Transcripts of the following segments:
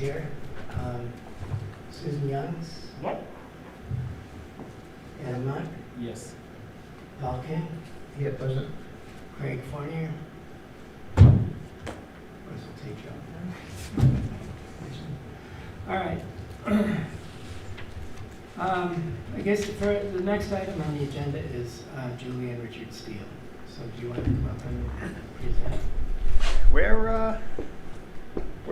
here. Susan Youngs, Yep. Ed Munt, Yes. Paul King, Here, present. Craig Fournier. Russell T. Jones. All right. I guess for the next item on the agenda is Julie and Richard Steele. So do you want to come up and present? Where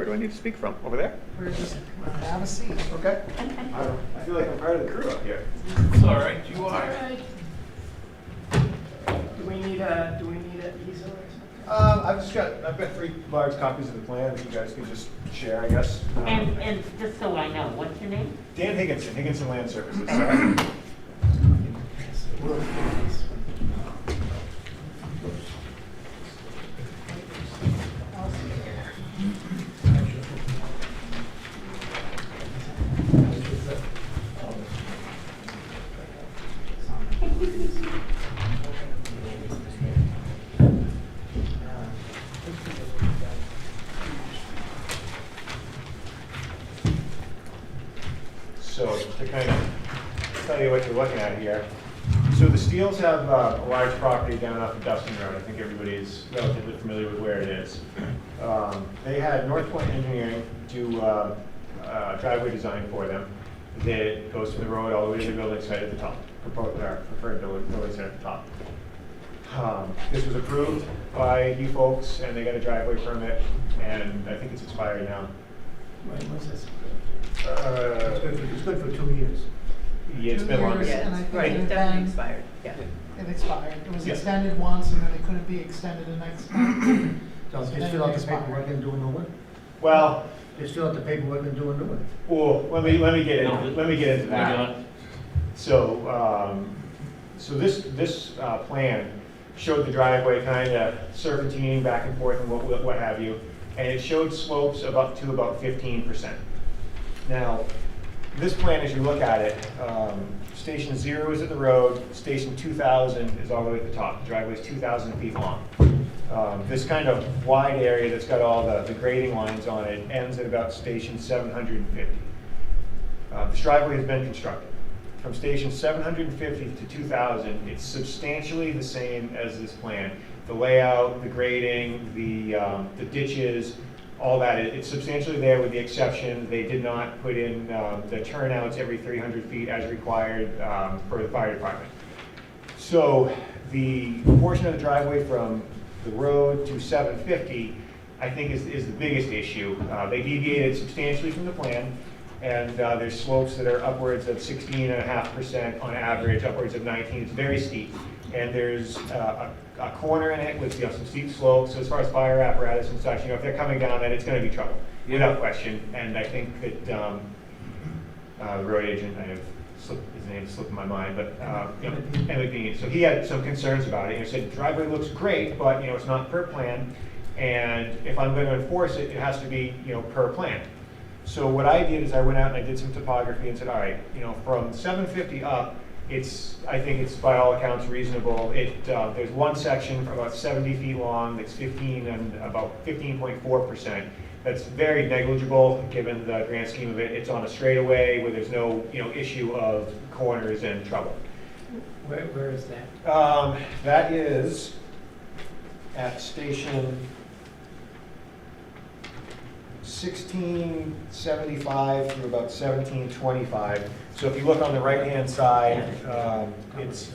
do I need to speak from? Over there? We're just have a seat. Okay. I feel like I'm part of the crew up here. It's all right. You All are. right. Do we need an easel or something? I've got 3 large copies of the plan that you guys can just share, I guess. And just so I know, what's your name? Dan Higginson Land Services. We'll do this one. So to kind of tell you what you're looking at here. So the Steels have a large property down off of Dustin Road. I think everybody's relatively familiar with where it is. They had North Point Engineering do driveway design for them. That goes from the road all the way to the building site at the top, preferred building site at the top. This was approved by you folks, and they got a driveway permit, and I think it's expired now. When was this? It's good for 2 years. Yeah, it's been longer. And I think Right, it it definitely then- expired, yeah. It expired. It was Yeah. extended once and then it couldn't be extended the next time. So they still have the paperwork and do a new one? Well, They still have the paperwork and do a new one? well, let me get into We that. got. So, so this plan showed the driveway kind of serpentining back and forth and what have you, and it showed slopes of up to about 15%. Now, this plan, as you look at it, Station 0 is at the road, Station 2000 is all the way at the top. The driveway is 2,000 feet long. This kind of wide area that's got all the grading lines on it ends at about Station 750. This driveway has been constructed. From Station 750 to 2000, it's substantially the same as this plan. The layout, the grading, the ditches, all that, it's substantially there with the exception they did not put in the turnouts every 300 feet as required for the fire department. So the portion of the driveway from the road to 750, I think is the biggest issue. They deviated substantially from the plan, and there's slopes that are upwards of 16.5% on average, upwards of 19. It's very steep. And there's a corner in it with some steep slopes. So as far as fire apparatus and such, if they're coming down that, it's going to be trouble, without question. And I think that the road agent, his name slipped my mind, but so he had some concerns about it. He said, driveway looks great, but it's not per plan. And if I'm going to enforce it, it has to be per plan. So what I did is I went out and I did some topography and said, all right, from 750 up, I think it's by all accounts reasonable. There's one section about 70 feet long that's 15 and about 15.4%. That's very negligible given the grand scheme of it. It's on a straightaway where there's no issue of corners and trouble. Where is that? That is at station 1675 through about 1725. So if you look on the right-hand side, it's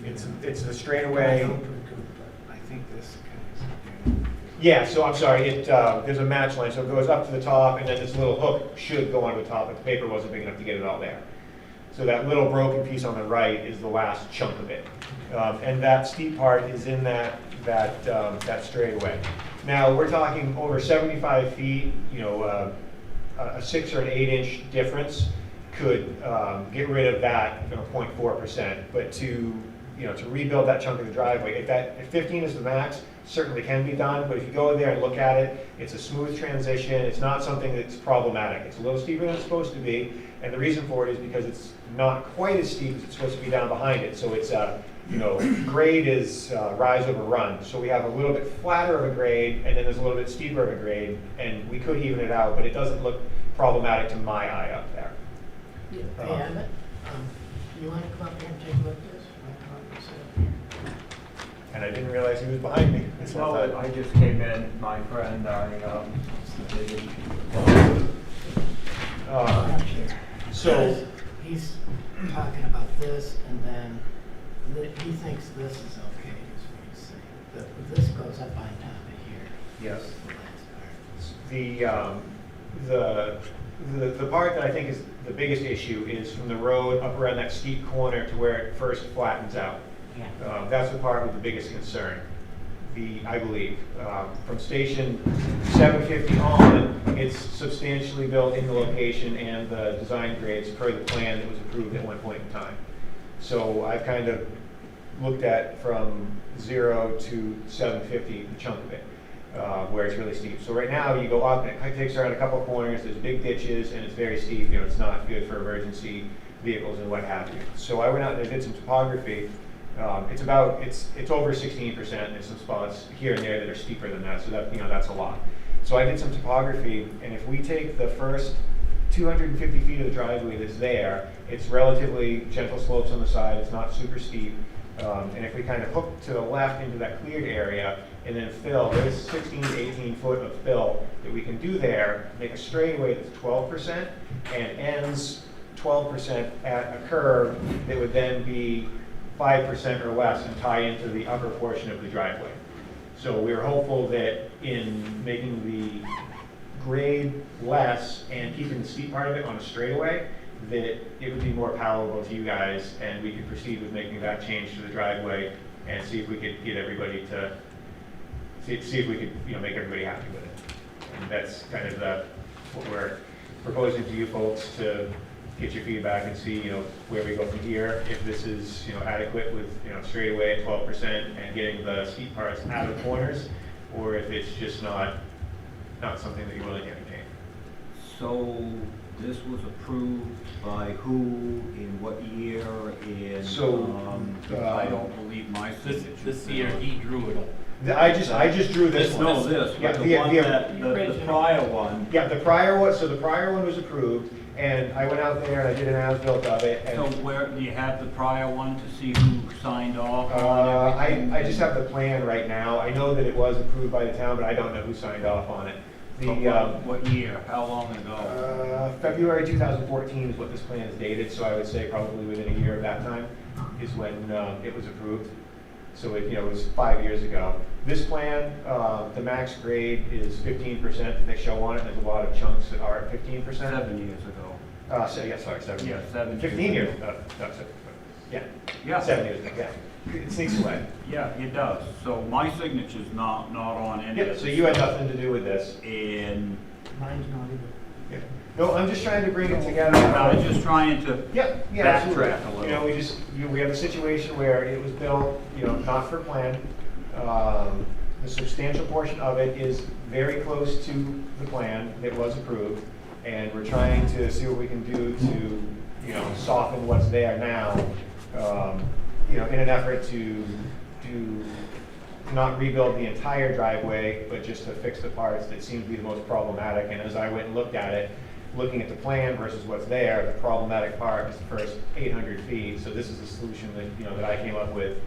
a straightaway. I think this kind of. Yeah, so I'm sorry, there's a match line, so it goes up to the top, and then this little hook should go onto the top, but the paper wasn't big enough to get it all there. So that little broken piece on the right is the last chunk of it. And that steep part is in that straightaway. Now, we're talking over 75 feet, a 6 or an 8-inch difference could get rid of that 0.4%. But to rebuild that chunk of the driveway, if 15 is the max, certainly can be done. But if you go in there and look at it, it's a smooth transition. It's not something that's problematic. It's a little steeper than it's supposed to be, and the reason for it is because it's not quite as steep as it's supposed to be down behind it. So it's grade is rise over run. So we have a little bit flatter of a grade, and then there's a little bit steeper of a grade, and we could even it out, but it doesn't look problematic to my eye up there. Yeah, and, you wanna come up here and take a look at this? You wanna come up and sit up here? And I didn't realize he was behind me. So I Well, thought- I just came in, my friend, Uh, So, He's talking about this, and then he thinks this is okay, is what he's saying. This goes up on top of here. yes. This is the last part. The part that I think is the biggest issue is from the road up around that steep corner to where it first flattens out. Yeah. That's the part with the biggest concern, I believe. From station 750 on, it's substantially built in the location and the design grades per the plan that was approved at one point in time. So I've kind of looked at from 0 to 750, the chunk of it, where it's really steep. So right now, you go up and it takes around a couple of corners, there's big ditches, and it's very steep. You know, it's not good for emergency vehicles and what have you. So I went out and I did some topography. It's over 16%. There's some spots here and there that are steeper than that, so that's a lot. So I did some topography, and if we take the first 250 feet of the driveway that's there, it's relatively gentle slopes on the side. It's not super steep. And if we kind of hook to the left into that cleared area and then fill, there's 16 to 18 foot of fill that we can do there, make a straightaway that's 12% and ends 12% at a curve that would then be 5% or less and tie into the upper portion of the driveway. So we're hopeful that in making the grade less and keeping the steep part of it on a straightaway, that it would be more palatable to you guys, and we could proceed with making that change to the driveway and see if we could get everybody to, see if we could, make everybody happy with it. And that's kind of what we're proposing to you folks, to get your feedback and see, where we go from here. If this is, adequate with, straight away at 12% and getting the steep parts out of corners, or if it's just not something that you're willing to entertain. So this was approved by who, in what year, in, I don't believe my signature. This year, he drew it up. I just drew this one. No, this, Yeah, but the- the one the- that, the prior one. Yeah, the prior one was approved, and I went out there and I did an as-built of it. And, So where, do you have the prior one to see who signed off on everything? I just have the plan right now. I know that it was approved by the town, but I don't know who signed off on it. What year, how long ago? February 2014 is what this plan is dated, so I would say probably within a year of that time is when it was approved. So it was 5 years ago. This plan, the max grade is 15% that they show on it. There's a lot of chunks that are at 15%. 7 years ago. 7 Yeah, years. 7 15 years. years. That's it. Yeah. Yeah. 7 years ago. Yeah. It sneaks away. Yeah, it does. So my signature's not on any of Yeah. this. So you had nothing to do with this. And Mine's not either. Yeah. No, I'm just trying to bring it together. I was just trying to Yeah, absolutely. backtrack a little. We have a situation where it was built, not for plan. The substantial portion of it is very close to the plan that was approved, and we're trying to see what we can do to, soften what's there now, in an effort to not rebuild the entire driveway, but just to fix the parts that seem to be the most problematic. And as I went and looked at it, looking at the plan versus what's there, the problematic part is the first 800 feet. So this is a solution that, that I came up with.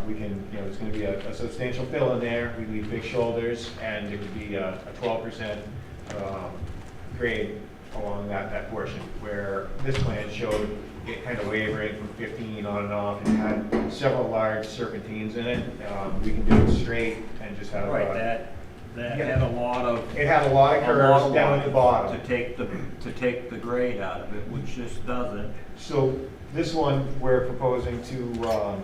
We can, there's going to be a substantial fill in there. We leave big shoulders, and it would be a 12% grade along that portion, where this plan showed it kind of wavering from 15 on and off, and had several large serpentines in it. We can do it straight and just have right, that yeah. had a lot of. It had a lot of curves down at the bottom. To take the grade out of it, which this doesn't. So this one, we're proposing to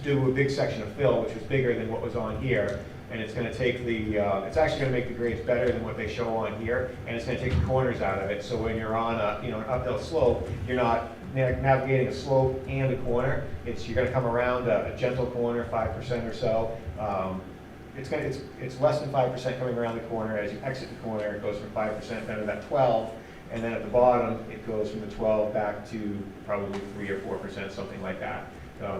do a big section of fill, which is bigger than what was on here. And it's going to take it's actually going to make the grades better than what they show on here, and it's going to take the corners out of it. So when you're on an uphill slope, you're not navigating a slope and a corner. You're going to come around a gentle corner, 5% or so. It's less than 5% coming around the corner. As you exit the corner, it goes from 5% down to that 12, and then at the bottom, it goes from the 12 back to probably 3 or 4%, something like that.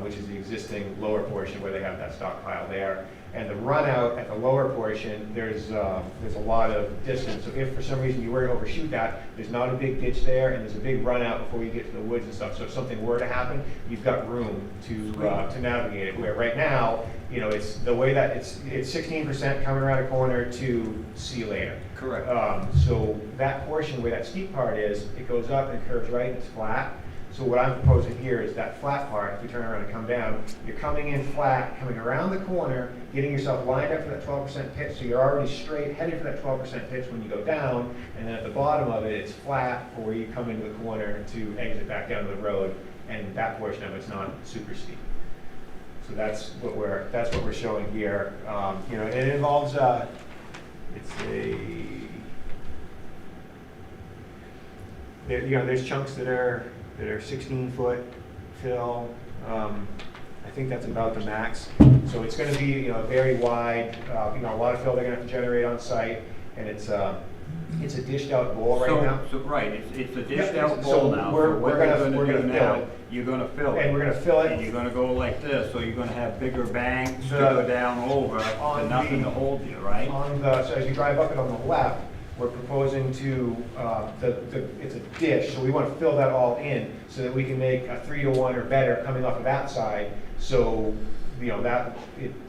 which is the existing lower portion where they have that stockpile there. And the run out at the lower portion, there's a lot of distance. So if for some reason you were to overshoot that, there's not a big ditch there, and there's a big run out before you get to the woods and stuff. So if something were to happen, you've got room to navigate it. Where right now, you know, it's the way that it's 16% coming around a corner to see you later. Correct. So that portion where that steep part is, it goes up and curves right, and it's flat. So what I'm proposing here is that flat part, if we turn around and come down, you're coming in flat, coming around the corner, getting yourself lined up for that 12% pitch, so you're already straight, headed for that 12% pitch when you go down, and then at the bottom of it, it's flat for where you come into the corner to exit back down to the road, and that portion of it's not super steep. So that's what we're showing here. You know, and it involves, you know, there's chunks that are 16-foot fill. I think that's about the max. So it's going to be, you know, very wide. You know, a lot of fill they're going to have to generate on site, and it's a dished out bowl right now. So right, it's a dished Yeah, out so bowl now. we're So what gonna- you're we're gonna do fill now, it. You're gonna fill it. And we're going to fill And it you're gonna go like this, so you're gonna have bigger banks to The- go down over, on and nothing the- to hold you, right? so as you drive up it on the left, we're proposing to, it's a dish, so we want to fill that all in so that we can make a 3-to-1 or better coming off of that side. So, you know,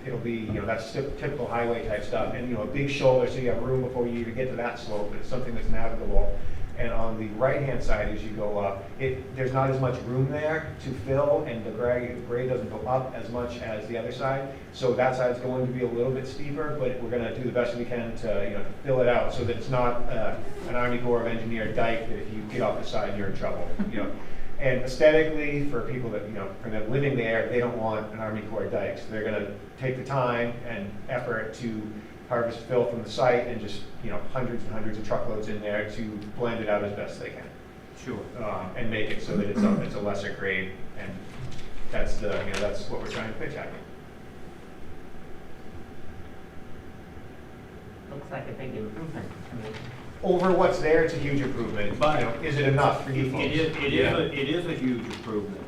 it'll be, you know, that's typical highway type stuff. And, you know, a big shoulder, so you have room before you even get to that slope. It's something that's navigable. And on the right-hand side, as you go up, there's not as much room there to fill, and the grade doesn't go up as much as the other side. So that side's going to be a little bit steeper, but we're going to do the best we can to, you know, fill it out so that it's not an Army Corps of Engineer dike that if you get off the side, you're in trouble. You know, and aesthetically, for people that, you know, for them living there, they don't want an Army Corps dike. So they're going to take the time and effort to harvest fill from the site and just, you know, hundreds and hundreds of truckloads in there to blend it out as best they can. Sure. And make it so that it's a lesser grade, and that's what we're trying to pitch at you. Looks like a big improvement to me. Over what's there, it's a huge improvement. But you know, is it enough for you folks? It is a huge improvement.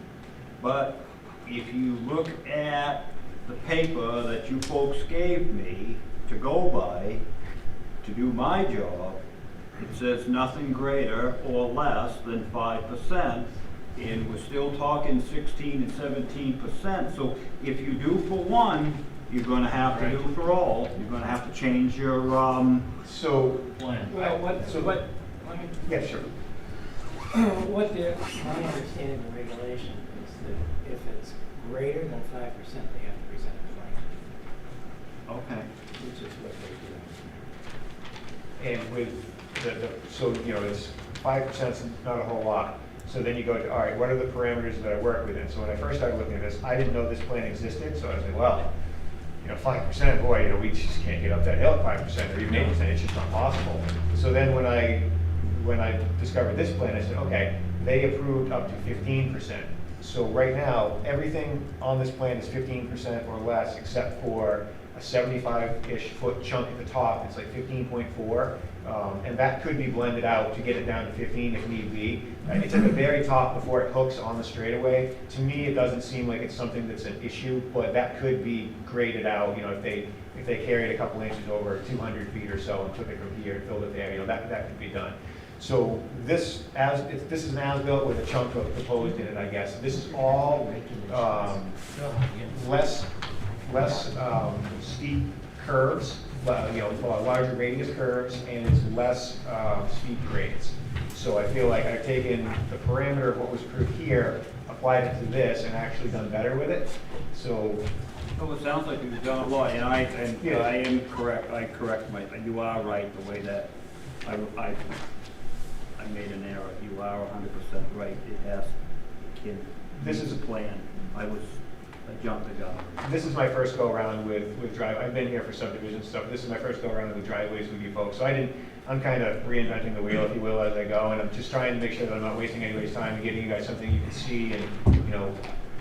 But if you look at the paper that you folks gave me to go by, to do my job, it says nothing greater or less than 5%, and we're still talking 16 and 17%. So if you do for one, you're gonna have to do for all. You're gonna have to change your, So, plan. Well, yeah, sure. my understanding of the regulation is that if it's greater than 5%, they have to present a plan, Okay. which is what they do. And with so, you know, it's 5%, not a whole lot. So then you go to, all right, what are the parameters that I work within? So when I first started looking at this, I didn't know this plan existed, so I was like, well, you know, 5%, boy, you know, we just can't get up that hill at 5%, or even 8%, it's just not possible. So then when I discovered this plan, I said, okay, they approved up to 15%. So right now, everything on this plan is 15% or less, except for a 75-ish foot chunk at the top. It's like 15.4, and that could be blended out to get it down to 15 if need be. It's at the very top before it hooks on the straightaway. To me, it doesn't seem like it's something that's an issue, but that could be graded out. You know, if they carried a couple inches over 200 feet or so and took it from here and filled it there, you know, that could be done. So this is an as-built with a chunk of proposed in it, I guess. This is all less steep curves, you know, larger radius curves, and it's less steep grades. So I feel like I've taken the parameter of what was approved here, applied it to this, and actually done better with it. So, Oh, it sounds like you've done a lot, and I am correct, you are right, the way that I made an error. You are 100% right. This is a plan. I jumped the gun. this is my first go-around with drive. I've been here for subdivision stuff. This is my first go-around with driveways with you folks. So I'm kind of reinventing the wheel, if you will, as I go, and I'm just trying to make sure that I'm not wasting anybody's time and getting you guys something you can see and, you know.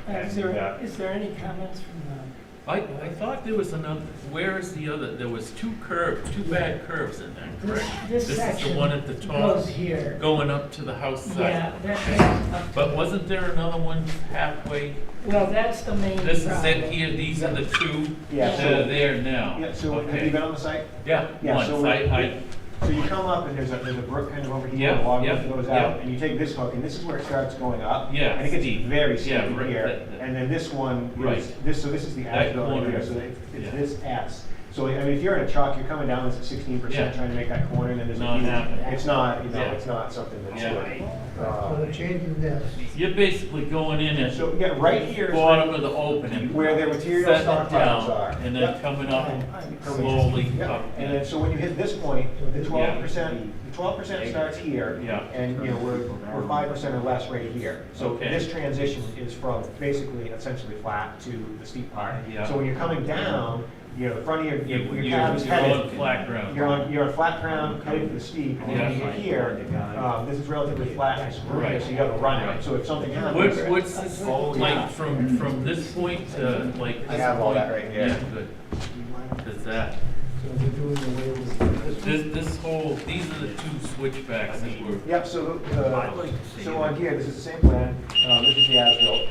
Is there any comments from I thought there was another, where is the other, there was two bad curves in there, correct? This is section the one at the top, goes here. going up to the house side. Yeah, that's up to. But wasn't there another one halfway? Well, that's the main This is problem. it here, these are the two Yeah, that so- are there now. Yeah, so have Okay. you been on the site? Yeah, Yeah, once, so I, So you come up and there's a brook kind of over here, Yeah, a log yeah, that goes yeah. out, and you take this hook, and this is where it starts going up. Yeah, And it gets steep. very steep Yeah, in right, here, that- and then this one Right. is, so this is the That as-built right corner here, is- so it's yeah. this S. So, I mean, if you're in a truck, you're coming down this at 16%, Yeah. trying to make that corner, and then there's a Not huge, happening. it's not, you know, Yeah. it's not something that's Yeah. good. So they're changing this. you're basically going in at So, yeah, right here is bottom of the opening, where their material setting it stockpiles down, are. and then Yep. coming up Coming- slowly Yep. up. And then, so when you hit this point, the 12% starts here. Yeah. And, you know, we're 5% or less right here. So Okay. this transition is from basically essentially flat to the steep part. Yeah. So when you're coming down, you know, the front of your You're cab is you're headed. on flat ground. You're on flat ground, headed to the steep, and when you get here, this is relatively flat and smooth, Right. so you have a run out. Right. So if something happens. What's this, like, from this point to, like, I this have all that point? right here. Yeah, good. Does that, So they're doing away with this. this whole, these are the two switchbacks that were, Yep, so I'd like to see so it. on here, this is the same plan, this is the as-built.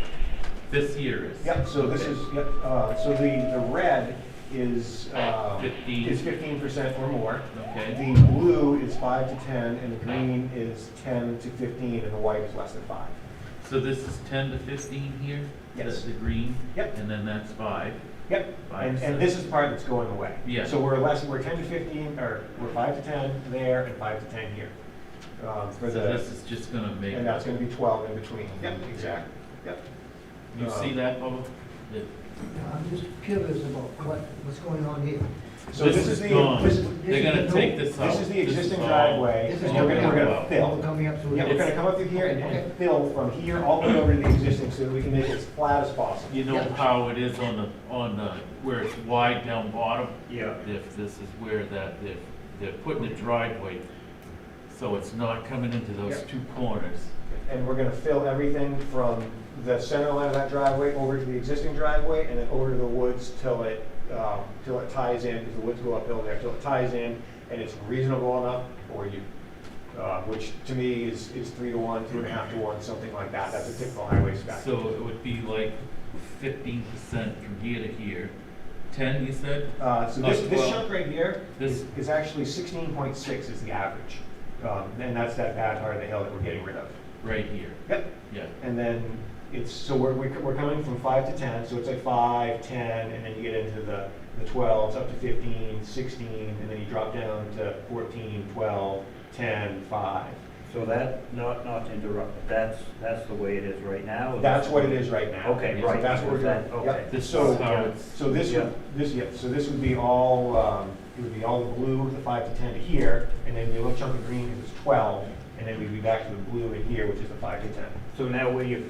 this here is. Yep, so this is, yep, so the red is, 15. is 15% or more. Okay. The blue is 5 to 10, and the green is 10 to 15, and the white is less than 5. So this is 10 to 15 here? Yes. The green? Yep. And then that's 5? Yep, 5 and to this is the part that's going away. Yeah. So we're 10 to 15, or we're 5 to 10 there, and 5 to 10 here. For So the, this is just gonna make, and that's gonna be 12 in between. Yep, exactly, yep. you see that, Bob? That- I'm just curious about what's going on here. So this is the, gone. this They're gonna take this out. this is the existing all- driveway, This and is we're coming gonna up. fill. Coming up through Yeah, we're here. gonna come up through here Okay. and fill from here all the way over to the existing so that we can make it as flat as possible. You know Yeah. how it is on the, where it's wide down bottom? Yeah. If this is where they're putting the driveway, so it's not coming into those Yeah. two corners. And we're gonna fill everything from the center line of that driveway over to the existing driveway and then over to the woods till it ties in, because the woods go uphill there, till it ties in and it's reasonable enough for you. Which to me is 3 to 1, 2.5 to 1, something like that. That's a typical highway spec. So it would be like 15% from here to here. 10, you said? So Not this 12. chunk right here This- is actually 16.6 is the average. And that's that bad part of the hill that we're getting rid of. Right here, Yep. yeah. And then it's, so we're coming from 5 to 10, so it's like 5, 10, and then you get into the 12s, up to 15, 16, and then you drop down to 14, 12, 10, 5. So that, not to interrupt, but that's the way it is right now? or That's what it is right now. Okay, So right, That's what we're doing. because that- Yep. okay. This So, is how it's, so this, Yeah. so this would be all, it would be all the blue, the 5 to 10 to here, and then the little chunk of green is 12, and then we'd be back to the blue in here, which is the 5 to 10. So now where you're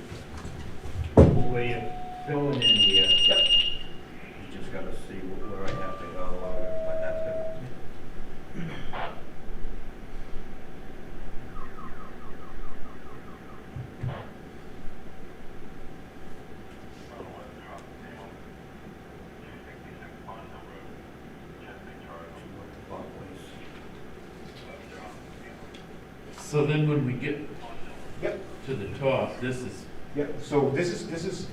filling in here, Yep. you just gotta see where I have to go, I have to. so then when we get Yep. to the top, this is Yep, so this is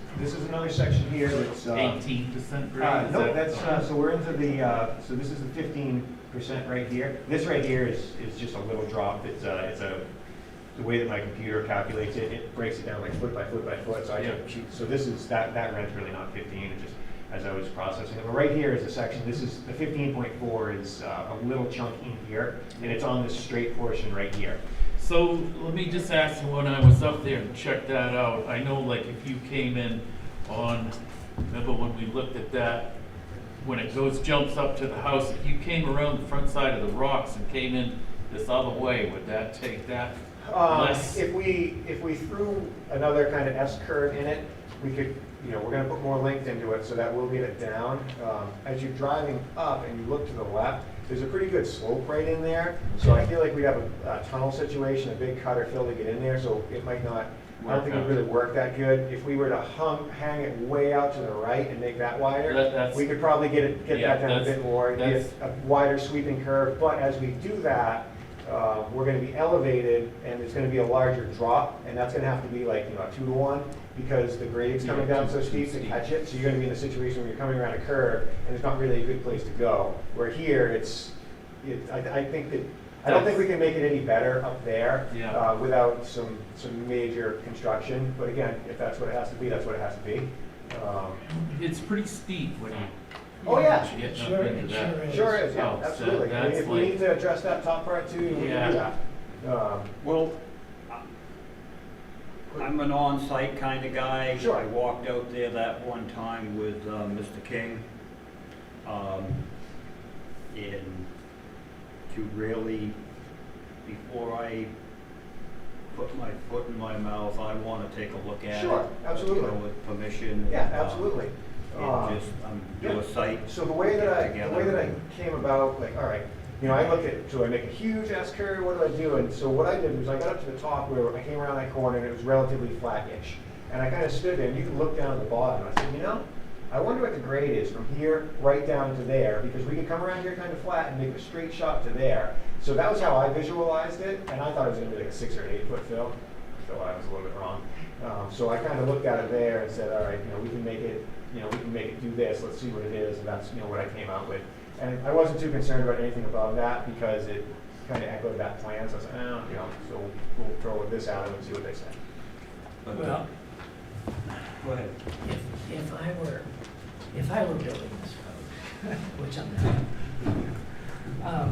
another section here that's, 18% grade? Is no, that- that's, so we're into the, so this is the 15% right here. This right here is just a little drop, it's the way that my computer calculates it, it breaks it down like foot by foot by foot, so I Yeah. took, so this is, that rent's really not 15, it just, as I was processing it. But right here is a section, this is, the 15.4 is a little chunk in here, and it's on this straight portion right here. So let me just ask you, when I was up there and checked that out, I know like if you came in on, remember when we looked at that, when it jumps up to the house, if you came around the front side of the rocks and came in this other way, would that take that less? If we threw another kind of S curve in it, we could, you know, we're gonna put more length into it, so that will get it down. As you're driving up and you look to the left, there's a pretty good slope right in there, so I feel like we'd have a tunnel situation, a big cutter fill to get in there, so it might not I don't think it would really work that good. If we were to hang it way out to the right and make that wider, That's- we could probably get Yeah, that down a that's- bit more, get that's- a wider sweeping curve. But as we do that, we're gonna be elevated and there's gonna be a larger drop, and that's gonna have to be like, a 2-to-1, because the grade's coming Yeah, down so too steep to steep. catch it. So you're gonna be in a situation where you're coming around a curve and there's not really a good place to go. Where here, I think that, I don't think we can make it any better up there Yeah. without some major construction. But again, if that's what it has to be, that's what it has to be. It's pretty steep when you. Oh, yeah. Get up Sure, into it that. Sure is, yeah, Oh, so absolutely. I mean, that's if we like- need to address that top part too, we can Yeah. do that. Well, I'm an on-site kind of guy. Sure. I walked out there that one time with Mr. King. And to really, before I put my foot in my mouth, I want to take a look at it. Sure, absolutely. With permission. Yeah, absolutely. And just do yeah. a site. So the way that I together. came about, like, all right, I look at, do I make a huge S curve, what do I do? And so what I did was I got up to the top where I came around that corner and it was relatively flat-ish. And I kind of stood there and you can look down at the bottom. And I said, I wonder what the grade is from here right down to there, because we could come around here kind of flat and make a straight shot to there. So that was how I visualized it, and I thought it was going to be like a 6 or 8 foot fill. So I was a little bit wrong. So I kind of looked at it there and said, all right, we can make it, we can make it do this. Let's see what it is, and that's what I came out with. And I wasn't too concerned about anything above that because it kind of echoed that plan. So I was like, so we'll throw this at them and see what they say. Well, Go ahead. if I were building this road, which I'm not,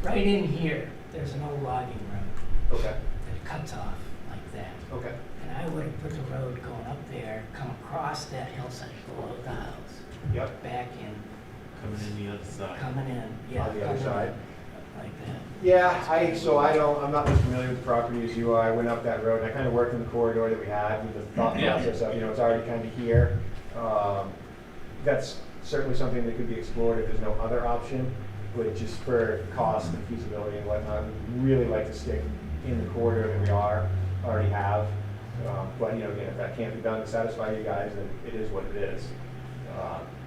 right in here, there's an old logging road Okay. that cuts off like that. Okay. And I would have put the road going up there, come across that hillside below the house, Yep. back in, Coming in the other side. coming in, yeah. On the other coming in side. Like that. Yeah, I'm not as familiar with the property as you are. I went up that road and I kind of worked in the corridor that we had with the thought Yeah. process of, it's already kind of here. That's certainly something that could be explored if there's no other option, but just for cost and feasibility and whatnot, we'd really like to stick in the corridor that we already have. But, again, if that can't be done to satisfy you guys, then it is what it is.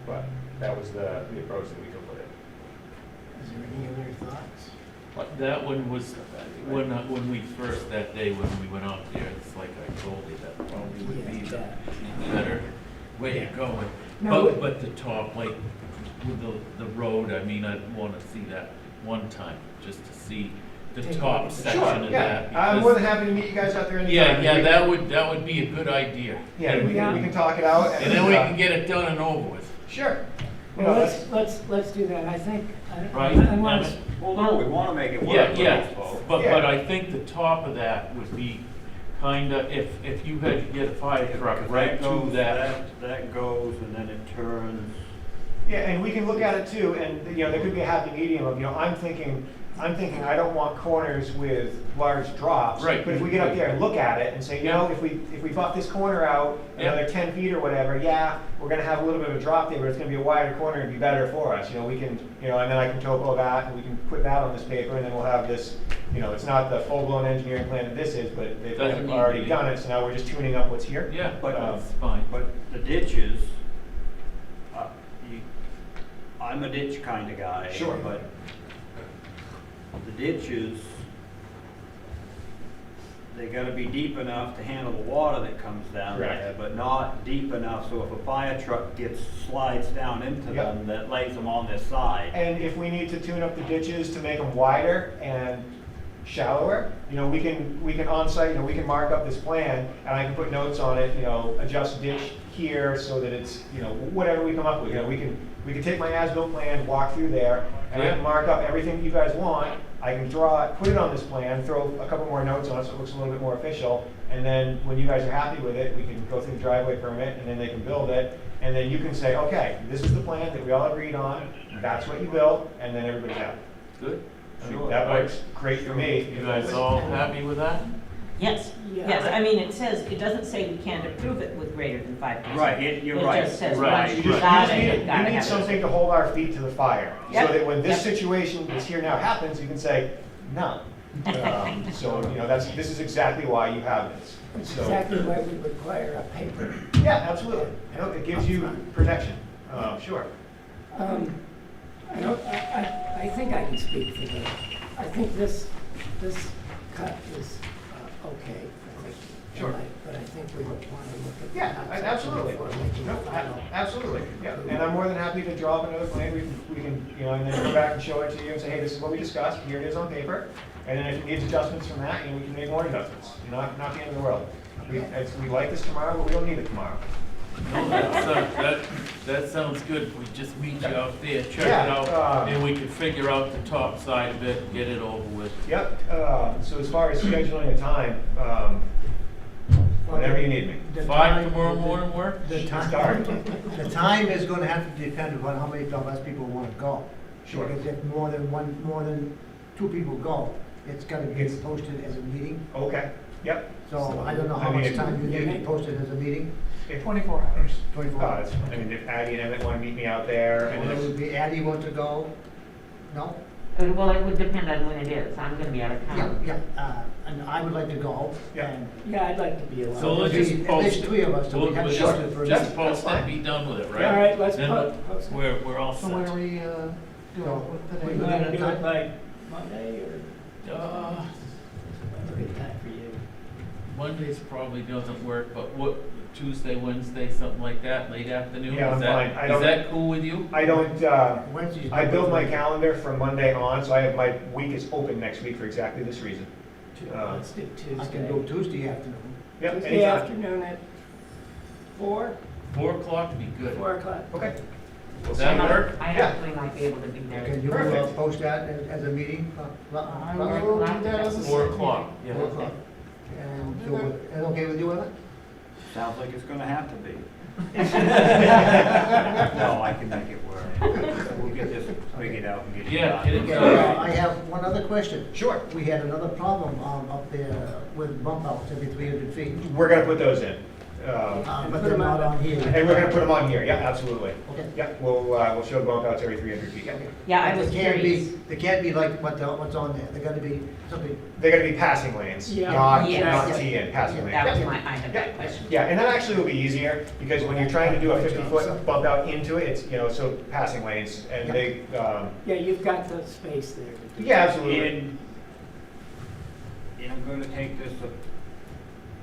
But that was the approach that we took with it. Is there any other thoughts? But that one was, when we first, that day when we went out there, it's like I told you, that probably would be Yeah, the that. better way Yeah. to go. No, But the top, like, with the road, I mean, I'd want to see that one time, just to see the Take a look top at the- section Sure, of yeah. that. I'm because- more than happy to meet you guys out there anytime. Yeah, that would be a good idea. Yeah, we can talk it out. And then we can get it done and over with. Sure. Well, let's do that. I think, Right. unless, Well, no, we want to make it work. Yeah, for yeah, these folks. but Yeah. I think the top of that would be kinda, if you had to get a fire truck Because right goes- through that. That goes and then it turns. Yeah, and we can look at it too, and there could be a happy medium of, I'm thinking I don't want corners with large drops. Right. But if we get up there and look at it and say, Yeah. if we buff this corner out Yeah. another 10 feet or whatever, yeah, we're gonna have a little bit of a drop there, but it's gonna be a wider corner and be better for us. We can, and then I can topo that and we can put that on this paper and then we'll have this, it's not the full-blown engineering plan that this is, but they've Doesn't need to already be. done it, so now we're just tuning up what's here. Yeah, But, that's fine. But the ditches, I'm a ditch kind of guy. Sure. But the ditches, they gotta be deep enough to handle the water that comes down Correct. there, but not deep enough so if a fire truck slides down into Yep. them, that lays them on their side. And if we need to tune up the ditches to make them wider and shallower, we can on-site, we can mark up this plan and I can put notes on it, adjust ditch here so that it's, whatever we come up with. We can take my as-built plan, walk through there, and I can Yeah. mark up everything you guys want. I can draw it, put it on this plan, throw a couple more notes on it so it looks a little bit more official. And then when you guys are happy with it, we can go through the driveway permit and then they can build it. And then you can say, okay, this is the plan that we all agreed on, that's what you built, and then everybody's happy. Good. I mean, that works great for me. You guys all happy with that? Yes, Yeah. yes, I mean, it doesn't say we can't approve it with greater than 5%. Right, you're right. It just says Right. once You you just got need, it, you gotta you need have something it. to hold our feet to the fire. So Yep. that when this Yep. situation that's here now happens, you can say, no, So, you know, this is exactly why you have this. It's So, exactly why we require a paper. yeah, absolutely. You know, it gives you protection, sure. I think I can speak for this. I think this cut is okay. I think. Sure. But I think we would want to look at. Yeah, that absolutely. before making No, a final. absolutely, yeah. And I'm more than happy to draw up another plan. We can, you know, and then go back and show it to you and say, hey, this is what we discussed, here it is on paper. And then if it needs adjustments from that, you know, we can make more adjustments. You know, not the end of the world. We like this tomorrow, but we don't need it tomorrow. No, that sounds good. If we just meet you out there, check it Yeah, out, and we can figure out the top side of it and get it over with. Yep, so as far as scheduling a time, whenever you need me. The 5 time- tomorrow morning work? The time, Start. the time is gonna have to depend upon how many of us people wanna go. Sure. Because if more than two people go, it's gotta be It's- posted as a meeting. Okay, yep. So I don't know I how mean, much if- time you need to post it as a meeting, 24 hours. 24 hours. I mean, if Addie and Emmett wanna meet me out there, and Or it then would be Addie want to go? No? Well, it would depend on when it is. I'm gonna be out of Yeah, town. yeah, and I would like to go. Yeah. And Yeah, I'd like to be allowed. So let's At just least post it. 3 of us, so we We'll- have we'll to Sure. post it for. Just post That's it, fine. be done with it, right? All right, let's Then post it. we're all So set. when are we, doing So, with the we You date? gonna want to do time? it by Monday or? What's a good time for you? Mondays probably doesn't work, but what, Tuesday, Wednesday, something like that, late afternoon? Yeah, Is I'm that- fine. I don't- Is that cool with you? I don't, Wednesday's I not build good my for me. calendar from Monday on, so I have, my week is open next week for exactly this reason. Let's do Tuesday. I can go Tuesday afternoon. Yep, Tuesday anytime. afternoon at 4, 4 o'clock would be good. 4 o'clock. Okay. Does that work? I hopefully might be able to be there. Can you Perfect. post that as a meeting? I will do that as a 4 second o'clock, meeting. yeah. 4 o'clock. And so, and okay with you, Emmett? Sounds like it's gonna have to be. No, I can make it work. We'll get this figured out and get it Yeah, done. get it Okay, done. I have one other question. Sure. We had another problem up there with bump outs every 300 feet. We're gonna put those in. But they're not on here. And we're gonna put them on here, yeah, absolutely. Okay. Yeah, we'll show bump outs every 300 feet, yeah. Yeah, I But was they can't curious. be- They can't be like what's on there. They gotta be something. They're gonna be passing lanes, Yeah. not Yes. T-in, passing lanes. That was Yeah. I had Yeah, that question. yeah, and that actually will be easier, because when you're trying to do a 50-foot bump out into it, it's, you know, so passing lanes, and Yeah. they, Yeah, you've got the space there. to do yeah, absolutely. And I'm gonna take this,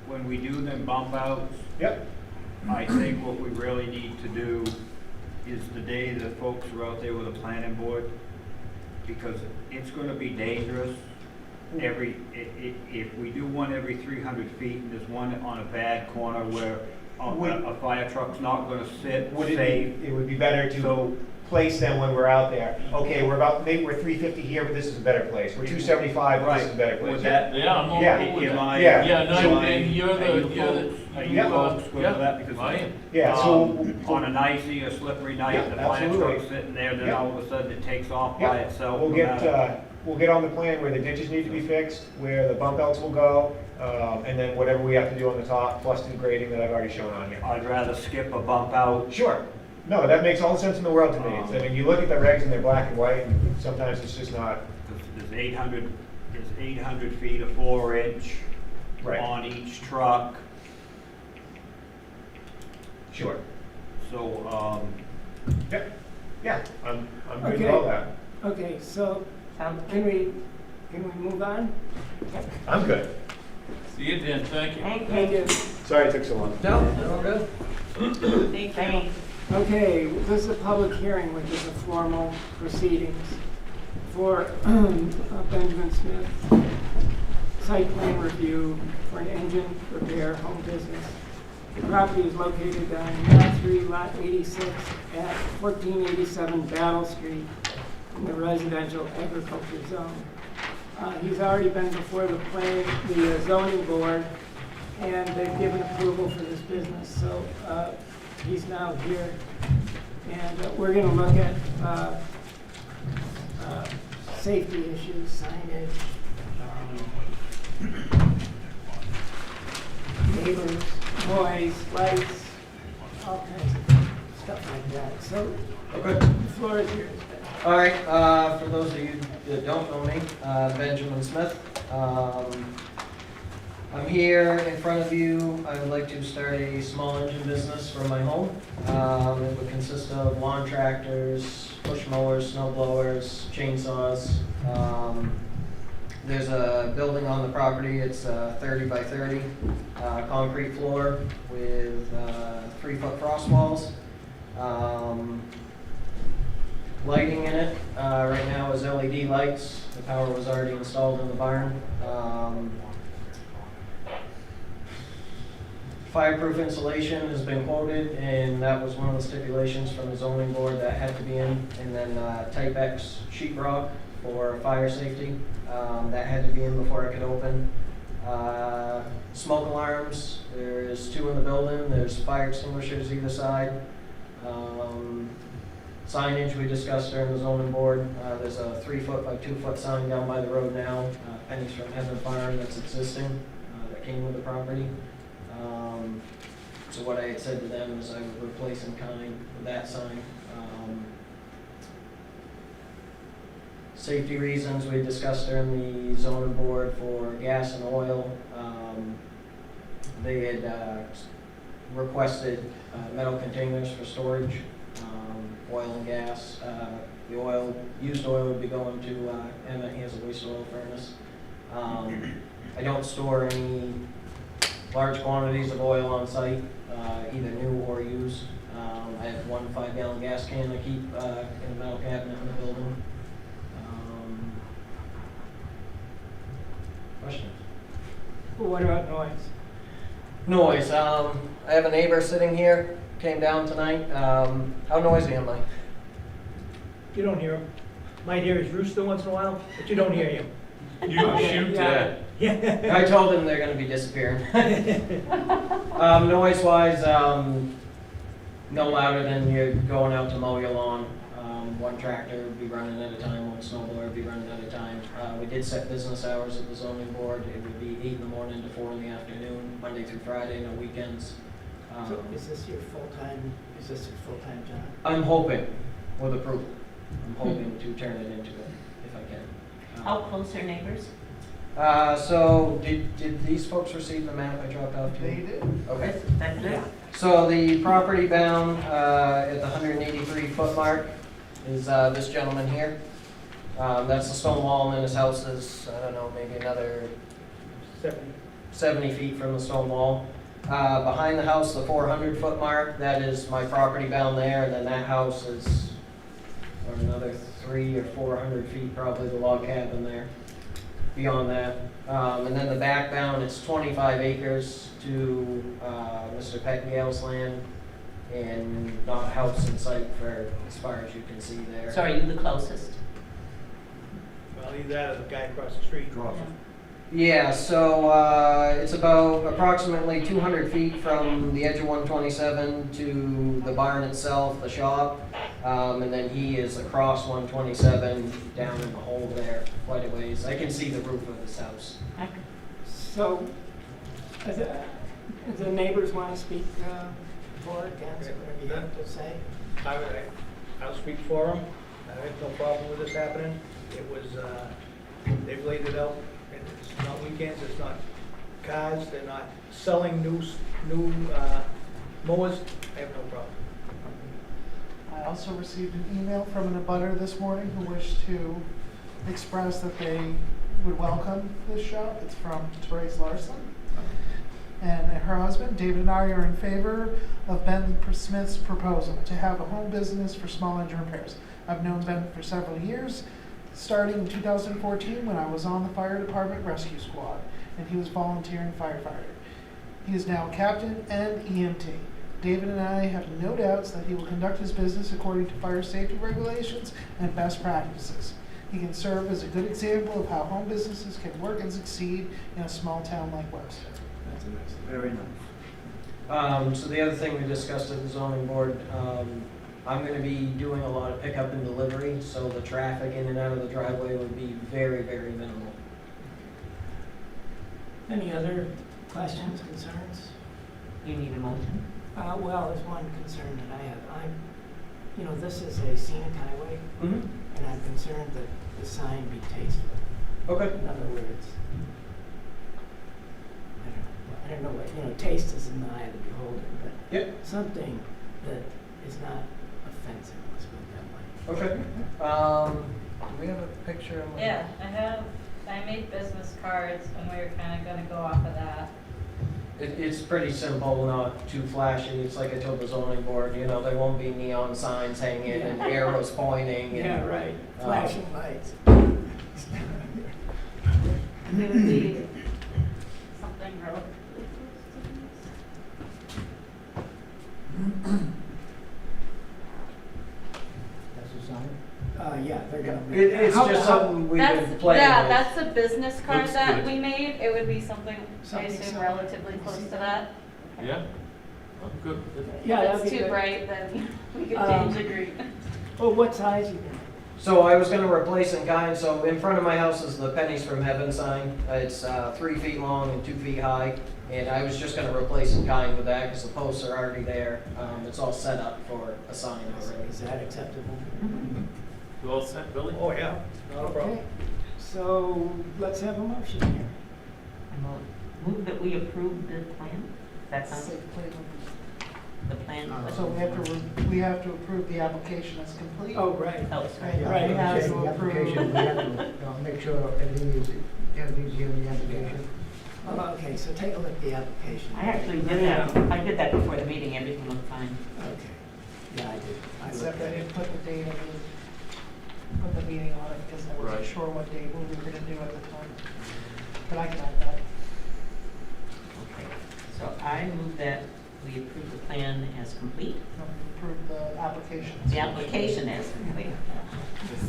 when we do them bump outs, Yep, I think what we really need to do is the day that folks are out there with a planning board, because it's gonna be dangerous. If we do one every 300 feet, and there's one on a bad corner where a fire truck's not gonna sit would safe. it would be better to So, place them when we're out there. Okay, maybe we're 350 here, but this is a better place. We're 275, but this is a better place. Would that? Yeah, I'm Yeah. okay with Am that. I- Yeah. Yeah, no, am I- and you're are the- you you're the- folks- Are you Yeah. folks good Yeah, with that? Because I am. Yeah, so, on an icy or slippery night, Yeah, the fire absolutely. truck's sitting there, then Yeah. all of a sudden it takes off Yeah. by itself. we'll no get, matter- we'll get on the plan where the ditches need to be fixed, where the bump outs will go, and then whatever we have to do on the top, plus the grading that I've already shown on here. I'd rather skip a bump out. Sure. No, that makes all the sense in the world to me. I mean, you look at the regs and they're black and white, and sometimes it's just not There's 800 feet of 4-inch right. on each truck. Sure. So, Yep. Yeah, I'm good with Okay. all that. Okay, so Sounds can we move on? I'm good. See you then, thank you. Thank Thank you. you. Sorry it took so long. No, they're all good. Thank you. Okay, this is a public hearing, which is a formal proceedings for Benjamin Smith, site plan review for an engine repair home business. The property is located on Lot 3, Lot 86 at 1487 Battle Street in the residential agriculture zone. He's already been before the zoning board, and they've given approval for this business, so he's now here. And we're gonna look at safety issues, signage, neighbors, noise, lights, all kinds of stuff like that. So Okay. the floor is yours. All right, for those of you that don't know me, Benjamin Smith, I'm here in front of you. I would like to start a small engine business from my home. It would consist of lawn tractors, push mowers, snow blowers, chainsaws. There's a building on the property. It's 30 by 30, concrete floor with 3-foot frost walls. Lighting in it right now is LED lights. The power was already installed in the barn. Fireproof insulation has been quoted, and that was one of the stipulations from the zoning board that had to be in. And then Type X sheetrock for fire safety, that had to be in before it could open. Smoke alarms, there's 2 in the building. There's fire extinguishers either side. Signage we discussed during the zoning board. There's a 3-foot by 2-foot sign down by the road now, Pennies from Heaven Farm, that's existing, that came with the property. So what I had said to them is I would replace in kind with that sign. Safety reasons we discussed during the zoning board for gas and oil. They had requested metal containers for storage, oil and gas. The used oil would be going to Emmett. He has a waste oil furnace. I don't store any large quantities of oil on site, either new or used. I have 1 5-gallon gas can I keep in a metal cabinet in the building. Questions? Well, what about noise? Noise. I have a neighbor sitting here, came down tonight. How noisy am I? You don't hear him. Might hear his rooster once in a while, but you don't hear him. You shoot that. Yeah. I told them they're going to be disappearing. Noise-wise, no louder than you're going out to mow your lawn. 1 tractor would be running at a time, 1 snowblower would be running at a time. We did set business hours at the zoning board. It would be 8 in the morning to 4 in the afternoon, Monday through Friday, no weekends. So is this your full-time job? I'm hoping, with approval, I'm hoping to turn it into it, if I can. How close are neighbors? So did these folks receive the map I dropped off to you? They did. Okay. That's good. So the property bound at the 183-foot mark is this gentleman here. That's the stone wall, and then his house is, I don't know, maybe another 70 feet from the stone wall. Behind the house, the 400-foot mark, that is my property bound there, and then that house is another 300 or 400 feet, probably the log cabin there. Beyond that, and then the back bound, it's 25 acres to Mr. Pettingale's land, and not a house in sight for as far as you can see there. So are you the closest? Well, either that or the guy across the street. Yeah, so it's about approximately 200 feet from the edge of 127 to the barn itself, the shop, and then he is across 127 down in the hole there quite a ways. I can see the roof of his house. So, the neighbors want to speak For, against, whatever you have to say? I'll speak for him. I have no problem with this happening. It was, they've laid it out. It's not weekends, it's not cars, they're not selling new mowers. I have no problem. I also received an email from an abutter this morning who wished to express that they would welcome this shop. It's from Therese Larson. And her husband, David and I, are in favor of Ben Smith's proposal to have a home business for small engine repairs. I've known Ben for several years, starting in 2014 when I was on the fire department rescue squad, and he was volunteering firefighter. He is now captain and EMT. David and I have no doubts that he will conduct his business according to fire safety regulations and best practices. He can serve as a good example of how home businesses can work and succeed in a small town like Webster. Very nice. So the other thing we discussed at the zoning board, I'm going to be doing a lot of pickup and delivery, so the traffic in and out of the driveway would be very, very minimal. Any other questions, concerns? You need a motion? Well, there's one concern that I have. This is a scenic highway, and I'm concerned that the sign be tasteful. Okay. In other words, I don't know what, taste is in the eye of the beholder, but Yep. something that is not offensive, let's put it that way. Okay. Do we have a picture? Yeah, I made business cards and we were kinda gonna go off of that. It's pretty simple, not too flashy. It's like I told the zoning board, there won't be neon signs hanging and arrows pointing. Yeah, And, right, flashing lights. It would be something relatively close That's a sign. Yeah, they're gonna. It's just something to we've this. been playing with. That's a business card Looks that good. we made. It would be something, I Something assume, similar. relatively close to that. Yeah, I'm good with it. Yeah, If that'd it's be too good. bright, then we could Um, change the green. Oh, what size you got? So I was gonna replace in kind, so in front of my house is the Pennies from Heaven sign. It's 3 feet long and 2 feet high. And I was just gonna replace in kind with that because the posts are already there. It's all set up for a sign already. Is that acceptable? You all set, Billy? Oh, yeah, not a problem. Okay, so let's have a motion here. Well, move that we approve the plan? That sounds, Site plan. the plan? So we have to approve the application as complete. Oh, right. Oh, sorry. Yeah, Right, we has check to the approve. application, we have to make sure everything's here in the application. Okay, so take a look at the application. I actually did that, I did that before the meeting, everything looked fine. Okay, yeah, I did. I Except looked I at it. didn't put the date of put the meeting on it because I wasn't Right. sure what date we were gonna do at the time. But I can add that. Okay, so I move that we approve the plan as complete, Approve the application. the application as complete.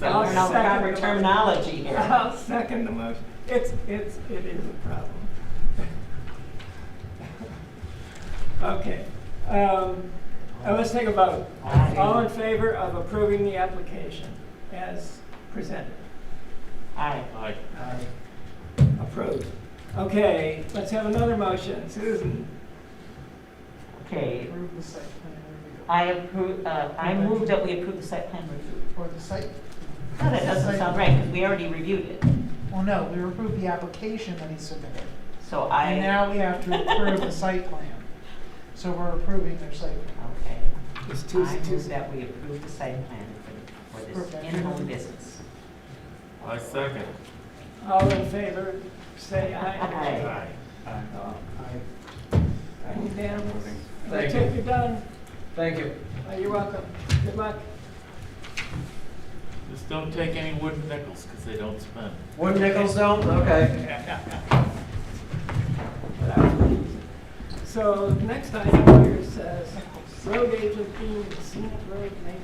I'll Learn all the second proper the motion. terminology here. I'll second the motion. It is a problem. Okay, let's take a vote. Aye. All in favor of approving the application as presented? Aye. Aye. Approved. Okay, let's have another motion. Susan? Okay, Approve the site plan review. I move that we approve the site plan review. Or the site, No, that doesn't sound right, because we already reviewed it. well, no, we approved the application that he submitted. So And now we have to approve the site plan. So we're approving their site plan. Okay. It's I Tuesday, move Tuesday. that we approve the site plan for this Perfect. in-home business. I second. All in favor, say aye. Aye. Unanimous. Thank Take you done. Thank you. You're welcome. Good luck. Just don't take any wooden nickels, because they don't spin. Wooden nickels don't? Okay. So the next item here says road agent being scenic road maintenance.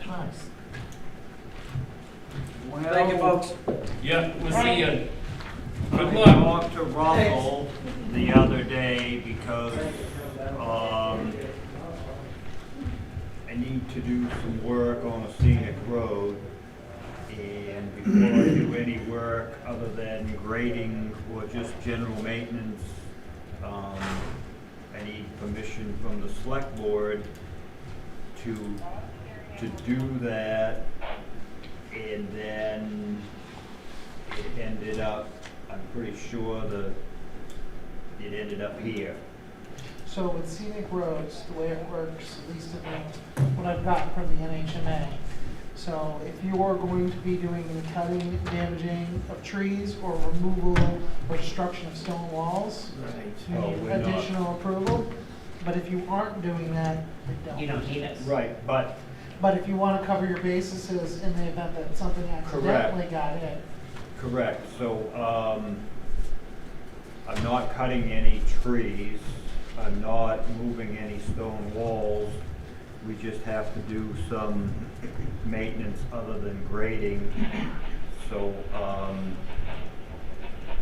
Nice. Thank you, folks. Yeah, we'll see you. Good I luck. talked to Russell the other day because, I need to do some work on a scenic road. And before I do any work other than grading or just general maintenance, I need permission from the select board to do that. And then it ended up, I'm pretty sure it ended up here. So with scenic roads, the way it works, at least in what I've gotten from the NHMA, so if you're going to be doing any cutting, damaging of trees, or removal or destruction of stone walls, you Oh, need we're not. additional approval. But if you aren't doing that, You don't need us. Right, but But if you want to cover your bases in the event that something accidentally got in, correct, so, I'm not cutting any trees, I'm not moving any stone walls. We just have to do some maintenance other than grading. So,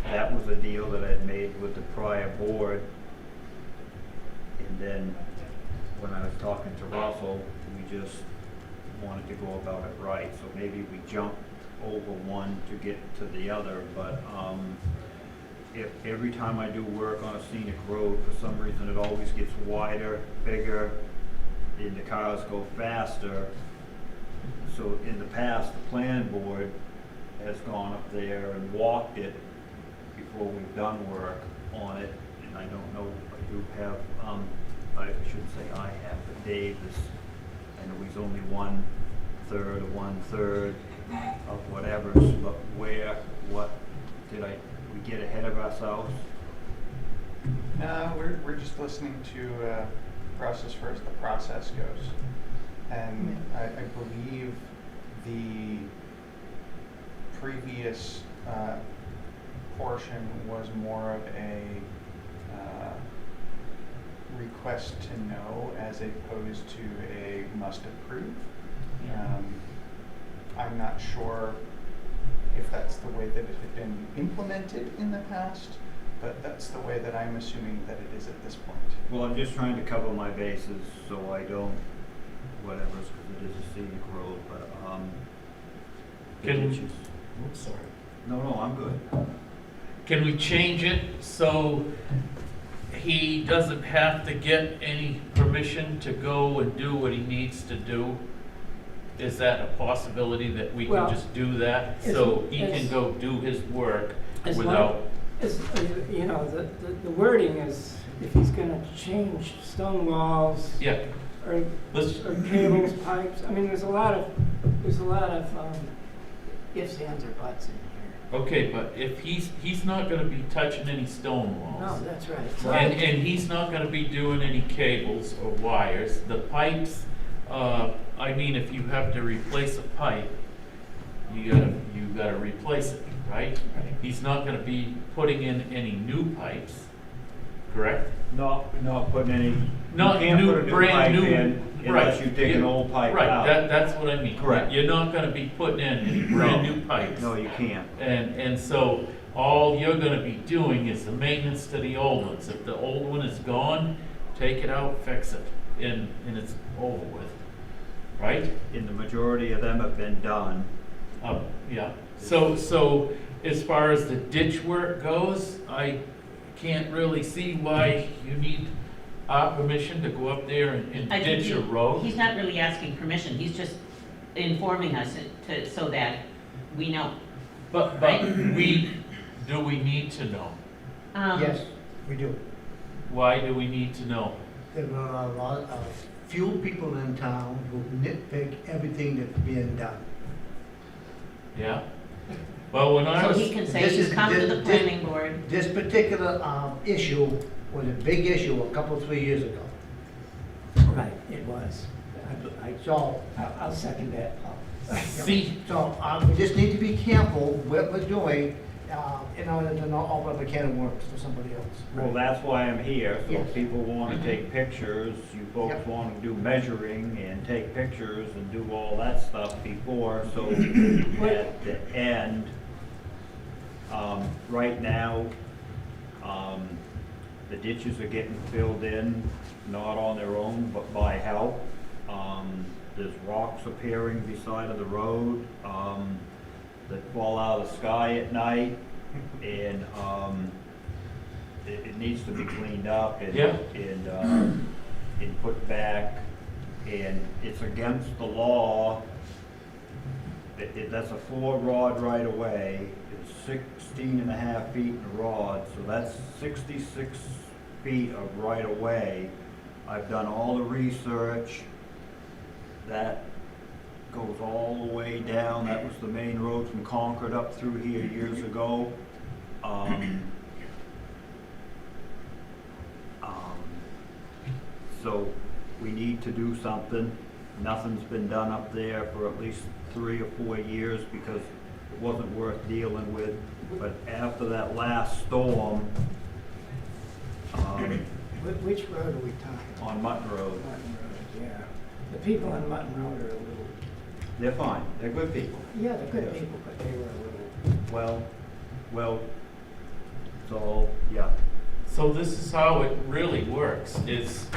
that was a deal that I'd made with the prior board. And then, when I was talking to Russell, we just wanted to go about it right. So maybe we jumped over one to get to the other, but, if every time I do work on a scenic road, for some reason it always gets wider, bigger, and the cars go faster. So in the past, the planning board has gone up there and walked it before we've done work on it, and I don't know, I do have, I shouldn't say I have, but Dave is, I know he's only 1/3 or 1/3 of whatever's, but where, what, we get ahead of ourselves? No, we're just listening to process first, the process goes. And I believe the previous portion was more of a request to know as opposed to a must approve. I'm not sure if that's the way that it had been implemented in the past, but that's the way that I'm assuming that it is at this point. Well, I'm just trying to cover my bases so I don't, whatever, because it is a scenic road, but, Can we- ditches. Oops, sorry. No, I'm good. Can we change it so he doesn't have to get any permission to go and do what he needs to do? Is that a possibility that we Well, can just do that? as- So he as- can go do his work As long- without, You know, the wording is, if he's gonna change stone walls yeah. or Let's, or cables, pipes, I mean, there's a lot of Ifs, ands, or buts in here. okay, but if he's not gonna be touching any stone walls. no, that's right. So And he's not gonna be doing any cables or wires. The pipes, I mean, if you have to replace a pipe, you gotta replace it, right? He's not gonna be putting in any new pipes, correct? Not putting any, Not you can't new, put a new brand pipe new, in unless right, you take an yeah, old pipe right, out. that's what I mean. Correct. You're not gonna be putting in any brand new pipes. No, you can't. And so all you're gonna be doing is the maintenance to the old ones. If the old one is gone, take it out, fix it, and it's over with, right? And the majority of them have been done. Yeah. So as far as the ditch work goes, I can't really see why you need our permission to go up there and I think ditch a road. He's not really asking permission, he's just informing us so that we know. But do we need to know? Yes, we do. Why do we need to know? There are a lot of few people in town who nitpick everything that's being done. Yeah? Well, when I So was, he can say This he's is- come to the this- planning board. This particular issue was a big issue a couple, 3 years ago. Right, it was. So, I'll second that, Paul. see, so we just need to be careful what we're doing in order to not open up a can of worms for somebody else. Well, that's why I'm here, so Yes. if people wanna take pictures, you folks Yep. wanna do measuring and take pictures and do all that stuff before, so at the end, right now, the ditches are getting filled in, not on their own, but by help. There's rocks appearing beside of the road, that fall out of the sky at night, and, it needs to be cleaned up and, Yeah. and put back, and it's against the law. That's a 4-rod right of way, it's 16.5 feet in a rod, so that's 66 feet of right of way. I've done all the research, that goes all the way down, that was the main road from Concord up through here years ago. So we need to do something. Nothing's been done up there for at least 3 or 4 years because it wasn't worth dealing with. But after that last storm, Which road are we talking about? on Mutton Road, Mutton Road, yeah. The people on Mutton Road are a little, they're fine, they're good people. yeah, they're good people, but they were a little, Well, so, yeah. so this is how it really works, is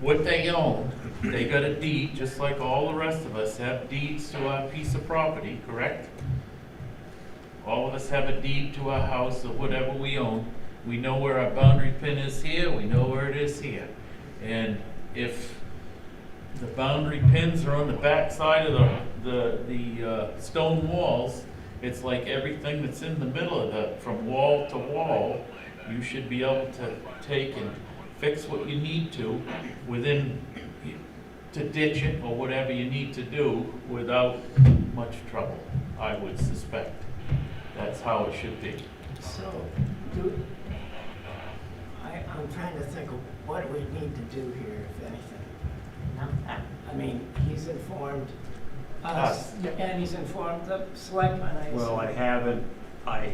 what they own, they got a deed, just like all the rest of us have deeds to our piece of property, correct? All of us have a deed to our house or whatever we own. We know where our boundary pin is here, we know where it is here. And if the boundary pins are on the back side of the stone walls, It's like everything that's in the middle of from wall to wall, you should be able to take and fix what you need to to ditch it or whatever you need to do without much trouble, I would suspect. That's how it should be. So, I'm trying to think of what we need to do here, if anything. No, I mean, he's informed us, and he's informed the selectmen, I Well, I assume. haven't, I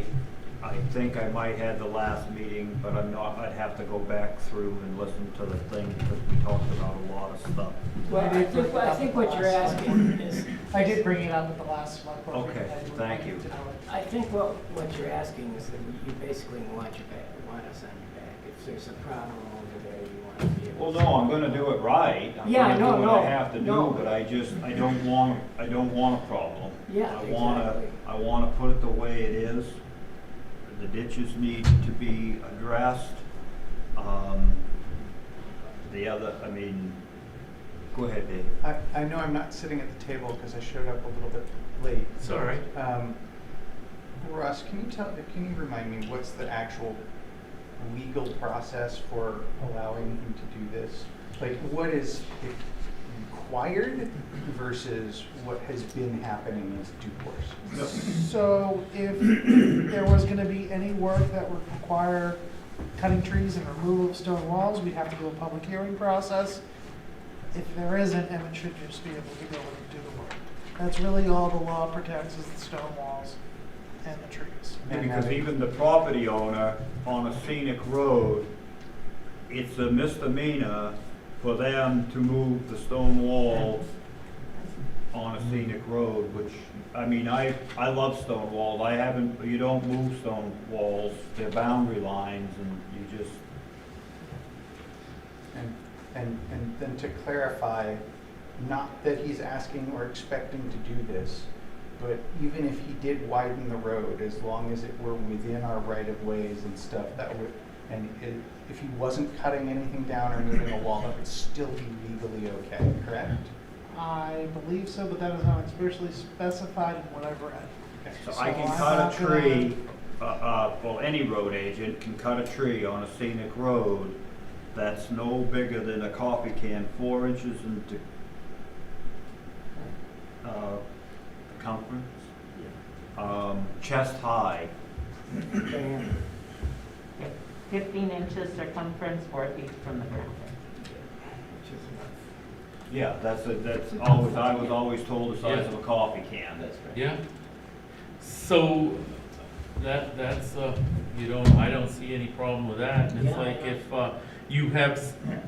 think I might have the last meeting, but I'm not, I'd have to go back through and listen to the thing, because we talked about a lot of stuff. Well, I think what you're asking is, I did bring it up at the last select board meeting. Okay, I would thank like you. to know it. I think what you're asking is that you basically want us on your back. If there's a problem over there, you want to be able Well, to. no, I'm gonna do it right. Yeah, I'm gonna do no, what I no, have to no. do, but I don't want a problem. Yeah, exactly. I wanna put it the way it is. The ditches need to be addressed. Go ahead, Dave. I know I'm not sitting at the table because I showed up a little bit late. It's all right. Russ, can you remind me what's the actual legal process for allowing him to do this? Like, what is required versus what has been happening as due course? So if there was gonna be any work that would require cutting trees and removal of stone walls, we'd have to do a public hearing process. If there isn't, Emmett should just be able to go and do the work. That's really all the law protects is the stone walls and the trees. Because even the property owner on a scenic road, it's a misdemeanor for them to move the stone wall on a scenic road, which, I mean, I love stone walls. You don't move stone walls, they're boundary lines, and you just. And then to clarify, not that he's asking or expecting to do this, but even if he did widen the road, as long as it were within our right-of-ways and stuff, if he wasn't cutting anything down or moving a wall, that would still be legally okay, correct? I believe so, but that is not especially specified in what I've read. Okay. So So I can I'm cut not a gonna- tree, well, any road agent can cut a tree on a scenic road that's no bigger than a coffee can, 4 inches into circumference, chest high. 15 inches circumference, 4 feet from the ground. Yeah, that's always, I was always told the size of a coffee can. That's right. Yeah. So that's I don't see any problem with that. And it's Yeah, like yeah.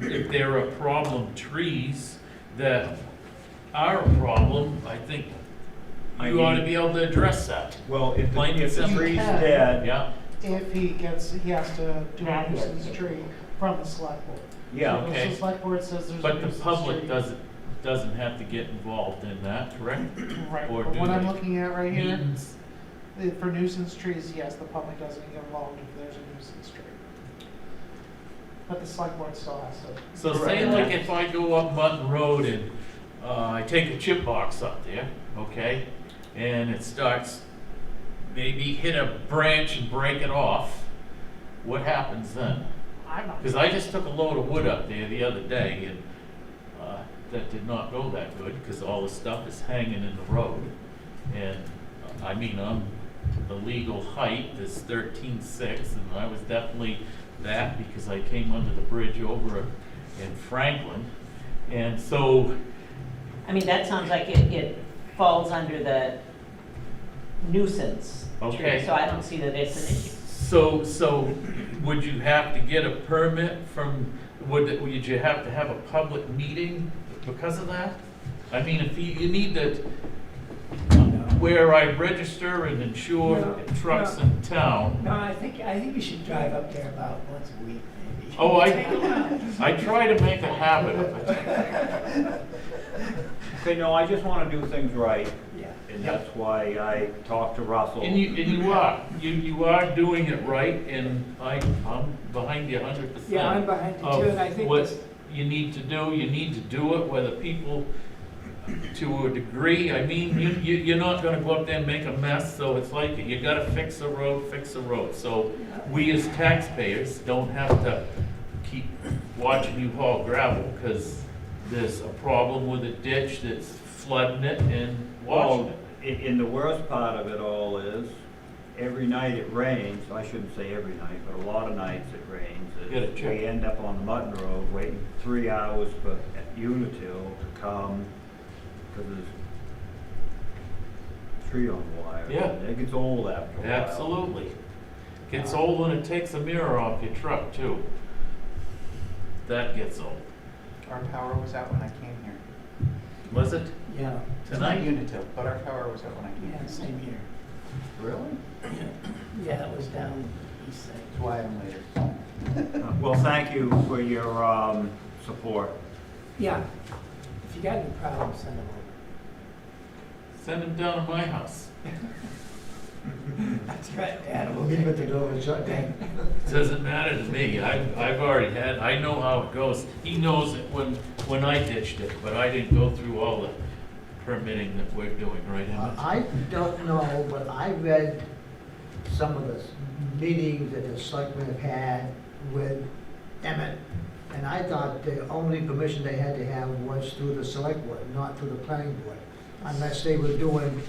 if there are problem trees that are a problem, I think you ought to be able to address that. Well, if Plain and the simple. tree's Yeah. dead, Yeah. If he has to do a That he has nuisance to do. tree from the select board. yeah, So okay. the select board says there's a But the nuisance public tree. doesn't have to get involved in that, correct? Right, or but do what I'm they? looking at right here, Meetings. for nuisance trees, yes, the public doesn't get involved if there's a nuisance tree. But the select board still has to. So say like if I go up Mutton Road and I take a chip box up there, okay, and it starts, maybe hit a branch and break it off, what happens then? I'm not. Because I just took a load of wood up there the other day and that did not go that good because all the stuff is hanging in the road. And I mean, the legal height is 13.6 and I was definitely that because I came under the bridge over in Franklin. And so, I mean, that sounds like it falls under the nuisance tree, Okay. so I don't see that it's an issue. so would you have to get a permit from, would you have to have a public meeting because of that? I mean, if you need to, where I register and insure No, trucks no. in town. No, I think you should drive up there about once a week, maybe. Oh, I try to make a habit of it. okay, no, I just wanna do things right, Yeah. and that's why I talked to Russell. And you are doing it right, and I'm behind you 100%. Yeah, I'm behind you of too, and I think what this, you need to do it, whether people to a degree. I mean, you're not gonna go up there and make a mess, so it's like, you gotta fix a road. So we as taxpayers don't have to keep watching you haul gravel, because there's a problem with a ditch that's flooding it and washing Well, it. and the worst part of it all is, every night it rains, I shouldn't say every night, but a lot of nights it rains. Get it checked. We end up on the Mutton Road waiting 3 hours for Unitil to come, because there's a tree on the wire. Yeah. It gets old after a while. Absolutely. Gets old when it takes a mirror off your truck too. That gets old. Our power was out when I came here. Was it Yeah. It's not tonight? Unitil, but our power was out when I came Yeah, here. same here. Really? Yeah, it was down east side. That's why I'm later. Well, thank you for your support. Yeah. If you got any problems, send them over. Send him down to my house. That's right, Dad. We'll leave it the door shut down. Doesn't matter to me. I've already had, I know how it goes. He knows it when I ditched it, but I didn't go through all the permitting that we're doing, right, Emmett? I don't know, but I read some of the meetings that the selectmen have had with Emmett, and I thought the only permission they had to have was through the select board, not through the planning board, unless they were doing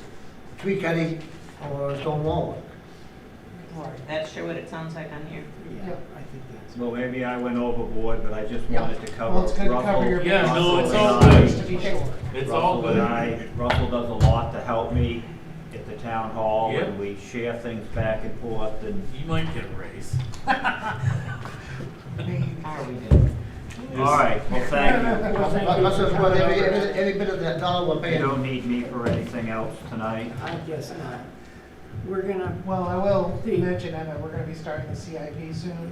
tree cutting or stone wall work. Right. That's sure what it sounds like on here. Yeah, I think that's. Well, maybe I went overboard, but I just Yeah. wanted to cover Well, it's good to cover Russell. your Yeah, no, it's Russell all and I- good. To be sure. It's all Russell and good. Russell does a lot to help me at the town hall, Yeah. and we share things back and forth, and, You might get a raise. How are we doing? all right, well, thank you. That's just what every bit of that dollar we're You paying. don't need me for anything else tonight. I guess not. We're gonna, Well, I will The- mention, Emma, we're gonna be starting the CIP soon,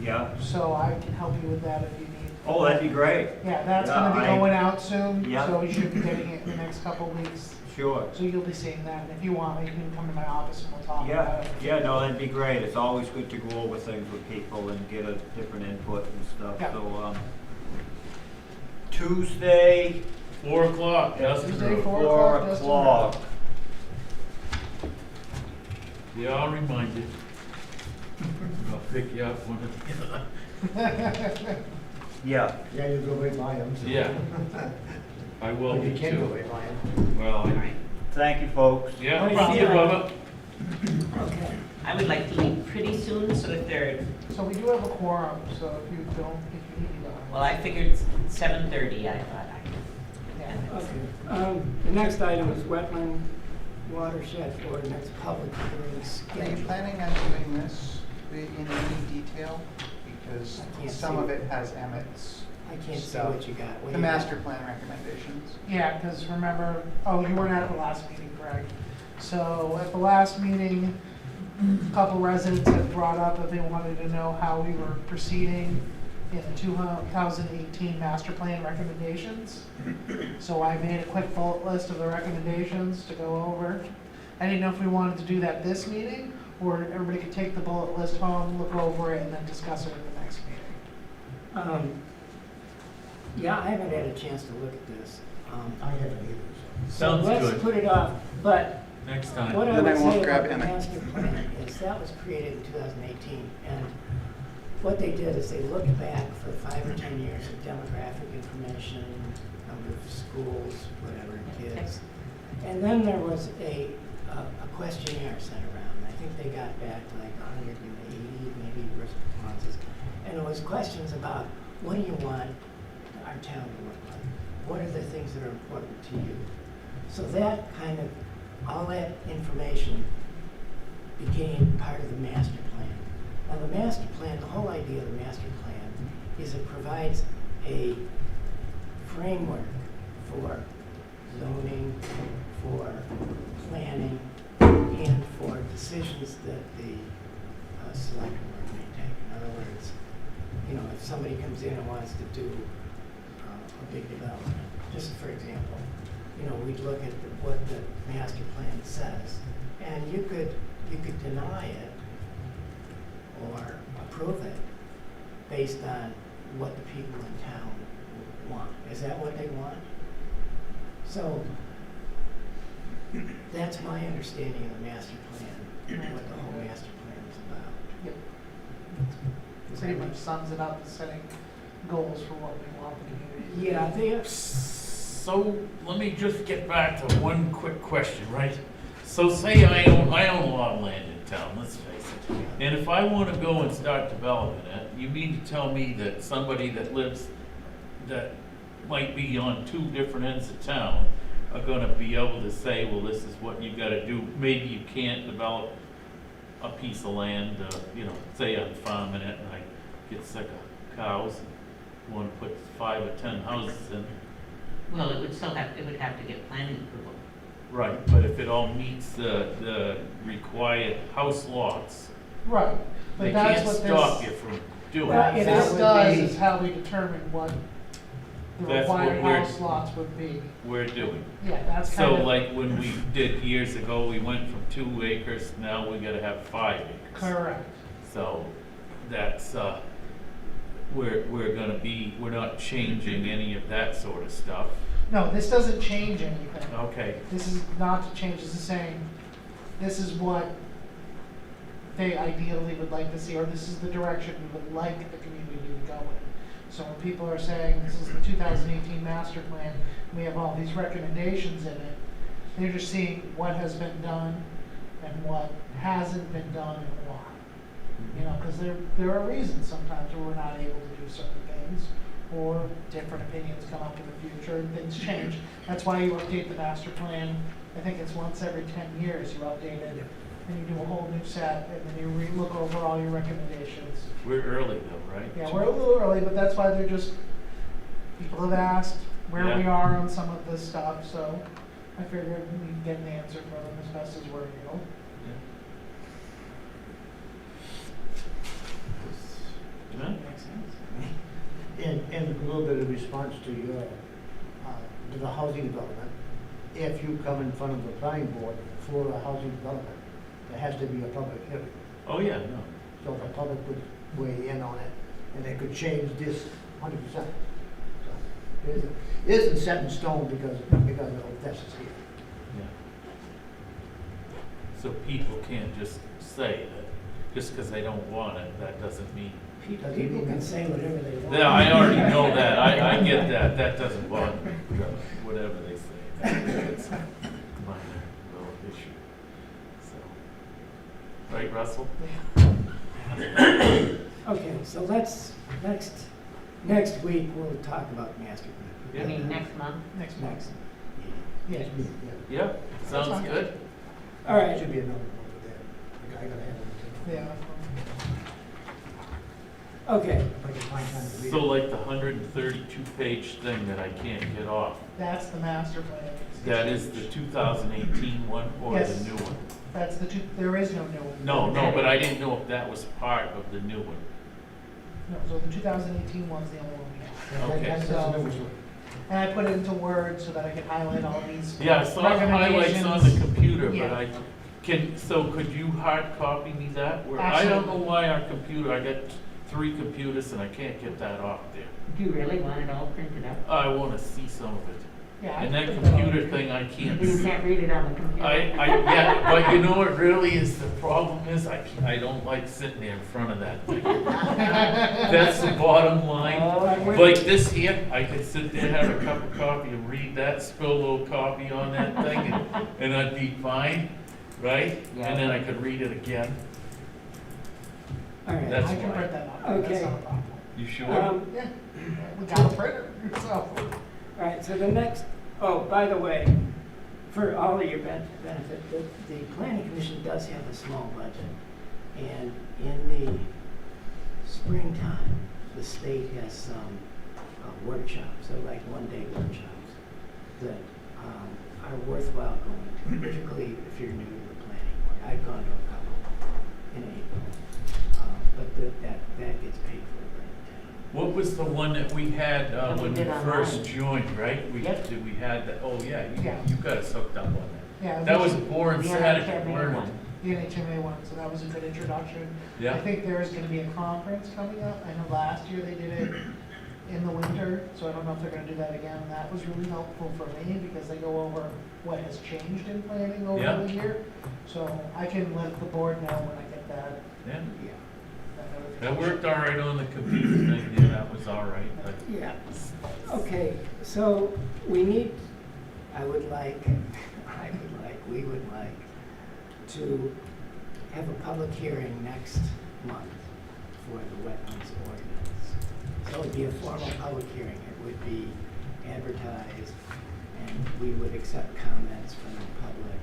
Yeah? so I can help you with that if you need. Oh, that'd be great. Yeah, that's Yeah, gonna be I- going out soon, Yeah. so you should be getting it in the next couple of weeks. Sure. So you'll be seeing that, and if you want, you can come to my office and we'll talk Yeah, about it. yeah, no, that'd be great. It's always good to go over things with people and get a different input and stuff, Yeah. so, Tuesday, 4 o'clock, Dustin Tuesday, Road. 4 4 o'clock, Dustin o'clock. Yeah, I'll remind you. I'll pick you up one of the other. Yeah, Yeah, you go right by them. so. Yeah. I will But be you can't go too. right by them. Well, thank you, folks. yeah, All right, see you, see ya. Bubba. okay. I would like to leave pretty soon, so if they're, So we do have a quorum, so if you need me to. well, I figured 7:30, I thought Yeah. Okay. The next item is wetland watershed ordinance public hearings. Are you planning on doing this in any detail? Because I can't some see of it. it has Emmett's, I can't see stuff. what you got. What the do you got? master plan recommendations. Yeah, because remember, oh, you weren't at the last meeting, Greg. So at the last meeting, a couple residents had brought up that they wanted to know how we were proceeding in the 2018 master plan recommendations. So I made a quick bullet list of the recommendations to go over. I didn't know if we wanted to do that this meeting, or everybody could take the bullet list home, look over it, and then discuss it at the next meeting. Yeah, I haven't had a chance to look at this. I haven't either, So Sounds let's good. put it off, but Next time. what I Then I would won't say grab about the Emmett. master plan is that was created in 2018. And what they did is they looked back for 5 or 10 years of demographic information, number of schools, whatever, kids. And then there was a questionnaire sent around. I think they got back to like 180 maybe responses. And it was questions about, what do you want our town to look like? What are the things that are important to you? So that kind of, all that information became part of the master plan. Now the master plan, the whole idea of the master plan is it provides a framework for zoning, for planning, and for decisions that the select board may take. In other words, you know, if somebody comes in and wants to do a big development, just for example, you know, we'd look at what the master plan says, and you could deny it or approve it based on what the people in town want. Is that what they want? So that's my understanding of the master plan, what the whole master plan is about. Yep. Does Pretty that much make- sums it up as setting goals for what we want the community to do. Yeah, they, So let me just get back to one quick question, right? So say I own a lot of land in town, let's face it. And if I want to go and start developing it, you mean to tell me that somebody that lives, that might be on two different ends of town are gonna be able to say, well, this is what you gotta do? Maybe you can't develop a piece of land, say I'm farming it and I get sick of cows and want to put 5 or 10 houses in. Well, it would have to get planning approval. Right, but if it all meets the required house lots, Right, they but that's can't what stop this, you from doing what it. That this would does be- is how we determine what the That's what required we're- house lots would be. We're doing. Yeah, that's kind So of. like when we did years ago, we went from 2 acres, now we gotta have 5 acres. Correct. So that's, we're not changing any of that sort of stuff. No, this doesn't change anything. Okay, This is not to change, this is saying, this is what they ideally would like to see, or this is the direction we would like the community to go in. So when people are saying, this is the 2018 master plan, we have all these recommendations in it, they're just seeing what has been done and what hasn't been done and why. You know, because there are reasons sometimes where we're not able to do certain things, or different opinions come up in the future and things change. That's why you update the master plan. I think it's once every 10 years you update it, and you do a whole new set, and then you look over all your recommendations. we're early though, right? Yeah, we're a little early, but that's why they're just, people have asked where we Yeah. are on some of this stuff, so I figured we can get an answer from them as best as we're able. Yeah. makes sense. And a little bit of response to your, to the housing development. If you come in front of the planning board for a housing development, there has to be a public hearing. Oh, yeah, no. So the public would weigh in on it, and they could change this 100%. So it isn't set in stone because of this is here. Yeah. So people can't just say that, just because they don't want it, that doesn't mean. People can say whatever they want. Yeah, I already know that, I get that, that doesn't bother me, whatever they say. It's a minor little issue, so. Right, Russell? Okay, so next week, we'll talk about master plan. I mean, next month? Next month. Next. Yes. Yeah. Yeah, sounds good. All right. Should be another one for that. I gotta have it. Yeah. Okay, If I can find time to read So it. like the 132-page thing that I can't get off, That's the master plan. that is the 2018 one or the Yes. new one? That's the two, there is no new one. No, but I didn't know if that was part of the new one. No, so the 2018 one's the only one we have. Okay. That's the newest one. And I put it into Word so that I could highlight all these Yeah, I saw the highlights on the computer, but Yeah. could you hard copy me that? Where I don't know why our computer, I got 3 computers and I can't get that off there. Do you really want it all printed out? I wanna see some of it. Yeah, I And that put that on. computer thing, I can't You see. can't read it on the computer. Yeah, but you know what really is the problem is, I don't like sitting there in front of that thing. That's the bottom line. Like this here, I could sit there, have a cup of coffee and read that, spill a little coffee on that thing and I'd be fine, right? Yeah. And then I could read it again. all right. That's I can why. print that off, Okay. that's not a problem. You sure? Yeah, we got a printer, so. All right, so the next, oh, by the way, for all of your benefit, the planning commission does have a small budget. And in the springtime, the state has some workshops, so like one-day workshops that are worthwhile going to, particularly if you're new to the planning board. I've gone to a couple in April, but that gets paid for by the town. What was the one that we had That we when we did first online. joined, right? Yep. We had that, oh yeah, Yeah. you got us hooked up on that. Yeah, That was boring Yeah, static, that weren't one. it? the NHMA one, so that was a good introduction. I Yeah, think there is gonna be a conference coming up. I know last year they did it in the winter, so I don't know if they're gonna do that again. And that was really helpful for me because they go over what has changed in planning over Yeah. the year. So I can let the board know when I get that. Yeah, that that notification. worked all right on the computer thing, yeah, that was all right, but. Yeah, okay, so we need, we would like to have a public hearing next month for the wetlands ordinance. So it would be a formal public hearing, it would be advertised, and we would accept comments from the public.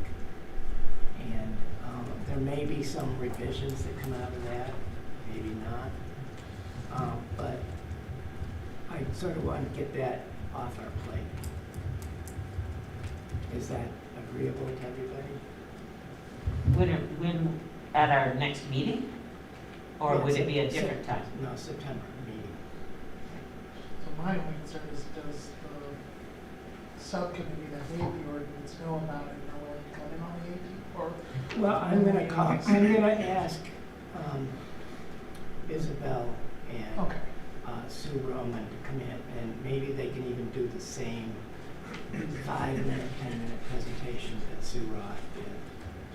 And there may be some revisions that come out of that, maybe not. But I sort of want to get that off our plate. Is that agreeable to everybody? When, at our next meeting? Or Yeah, would it be a Sep- different time? No, September meeting. So my only concern is, does the subcommittee that made the ordinance know about it and are willing to come in on the 18th? Or Well, I'm gonna ask Isabel and okay. Sue Roman to come in, and maybe they can even do the same 5-minute, 10-minute presentation that Sue Roth did.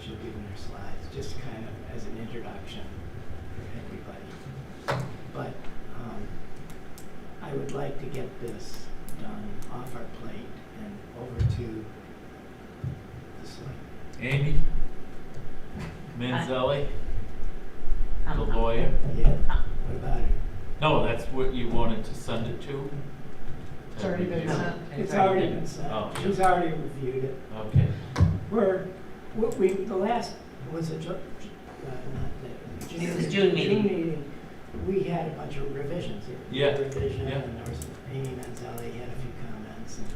She'll give them her slides, just kind of as an introduction for everybody. But I would like to get this done off our plate and over to the select. Amy Manzelli, the lawyer. Yeah, what about it? No, that's what you wanted to send it to? It's already been No. sent. It's already been sent. Oh. She's already reviewed it. Okay. The last was not the It was June meeting. We had a bunch of revisions. Yeah, Revision, yeah. and there was Amy Manzelli had a few comments. And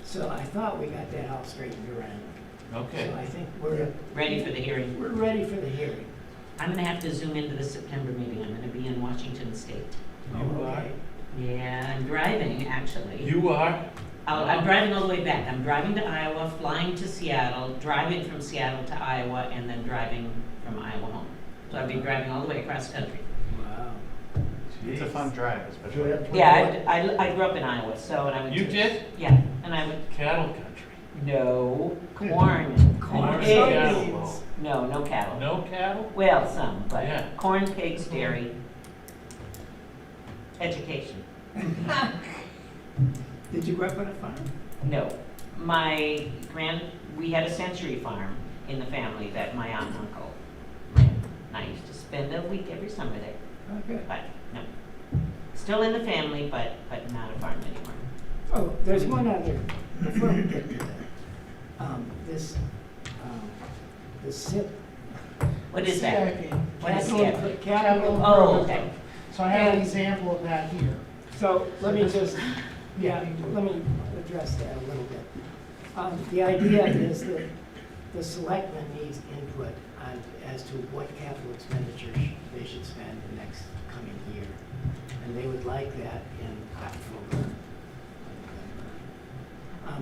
so I thought we got that all straightened around. Okay. So I think we're Ready for the hearing? we're ready for the hearing. I'm gonna have to zoom into the September meeting. I'm gonna be in Washington State. You are? Okay. Yeah, I'm driving, actually. You are? I'm driving all the way back. I'm driving to Iowa, flying to Seattle, driving from Seattle to Iowa, and then driving from Iowa home. So I'll be driving all the way across country. Wow. It's a fun drive, especially. Yeah, I grew up in Iowa, so, and I went to. You did? Yeah, and I went, Cattle country. no, corn. Corn, Pigs. cattle. No cattle. No cattle? Well, some, Yeah. but corn, pigs, dairy, education. Did you grow up on a farm? No. We had a century farm in the family that my aunt and uncle ran. And I used to spend a week every summer there, Oh, good. but no. Still in the family, but not a farm anymore. Oh, there's one other, before we get to that. The SIP. What is that? CIP. What is Capital- CIP? Capital Oh, improvement okay. fund. So I have an And- example of that here. So let me just, let me address that a little bit. The idea is that the selectmen needs input on, as to what capital expenditures they should spend the next coming year. And they would like that in October.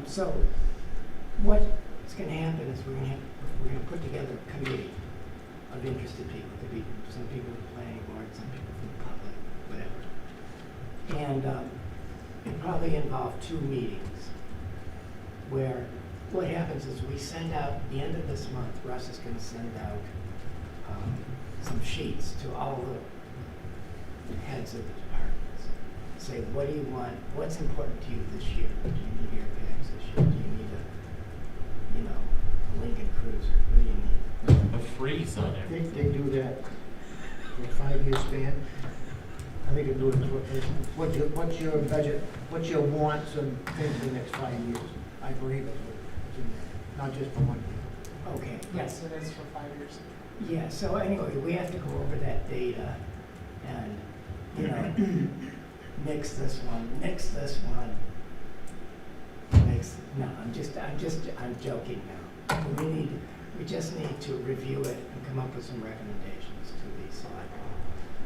So what's gonna happen is we're gonna put together a committee of interested people. Could be some people from the planning board, some people from the public, whatever. And it probably involve 2 meetings where what happens is we send out, the end of this month, Russ is going to send out some sheets to all the heads of the departments. Say, what do you want, what's important to you this year? Do you need airbags this year? Do you need a Lincoln Cruiser? What do you need? A freeze on I everything. think they do that for a 5-year span. I think they do it, what's your budget, what's your wants and things for the next 5 years? I believe that's what's in there, not just for 1 year. Okay. Yes, it is for 5 years. Yeah, so anyway, we have to go over that data and, mix this one, I'm joking now. We just need to review it and come up with some recommendations to the selectmen.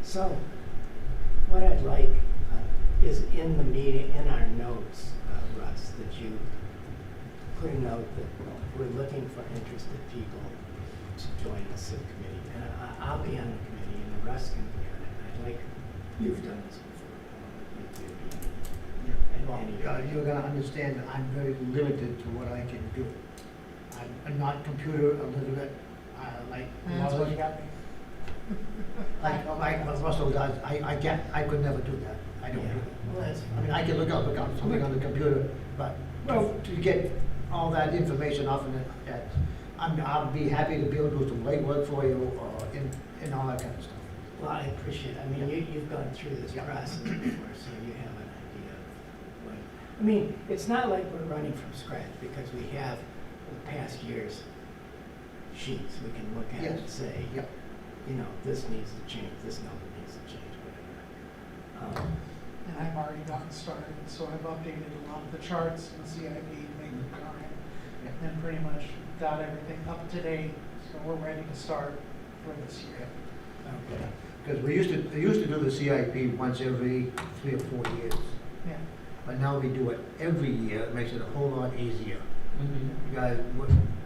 So, what I'd like is in the meeting, in our notes, Russ, that you put a note that we're looking for interested people to join the subcommittee. And I'll be on the committee and the rest can be on it. I'd like, you've done this before. I don't know if you'd be on it. you're gonna understand that I'm very limited to what I can do. I'm not computer illiterate, like. That's what you got me. Like Russell does, I could never do that, I don't do that. Well, that's I mean, I can look up something on the computer, but to get all that information off of it, I'll be happy to be able to do some legwork for you, and all that kind of stuff. Well, I appreciate it. I mean, you've gone through this process before, so you have an idea of what, I mean, it's not like we're running from scratch, because we have, for the past years, sheets we can look at and Yes. say, Yep. you know, this needs to change, this number needs to change, whatever. And I've already gotten started, so I've updated a lot of the charts in CIP to make them current. And pretty much got everything up to date, so we're ready to start for this year. Okay. Because we used to do the CIP once every 3 or 4 years, Yeah. but now we do it every year, it makes it a whole lot easier. Mhm. You guys,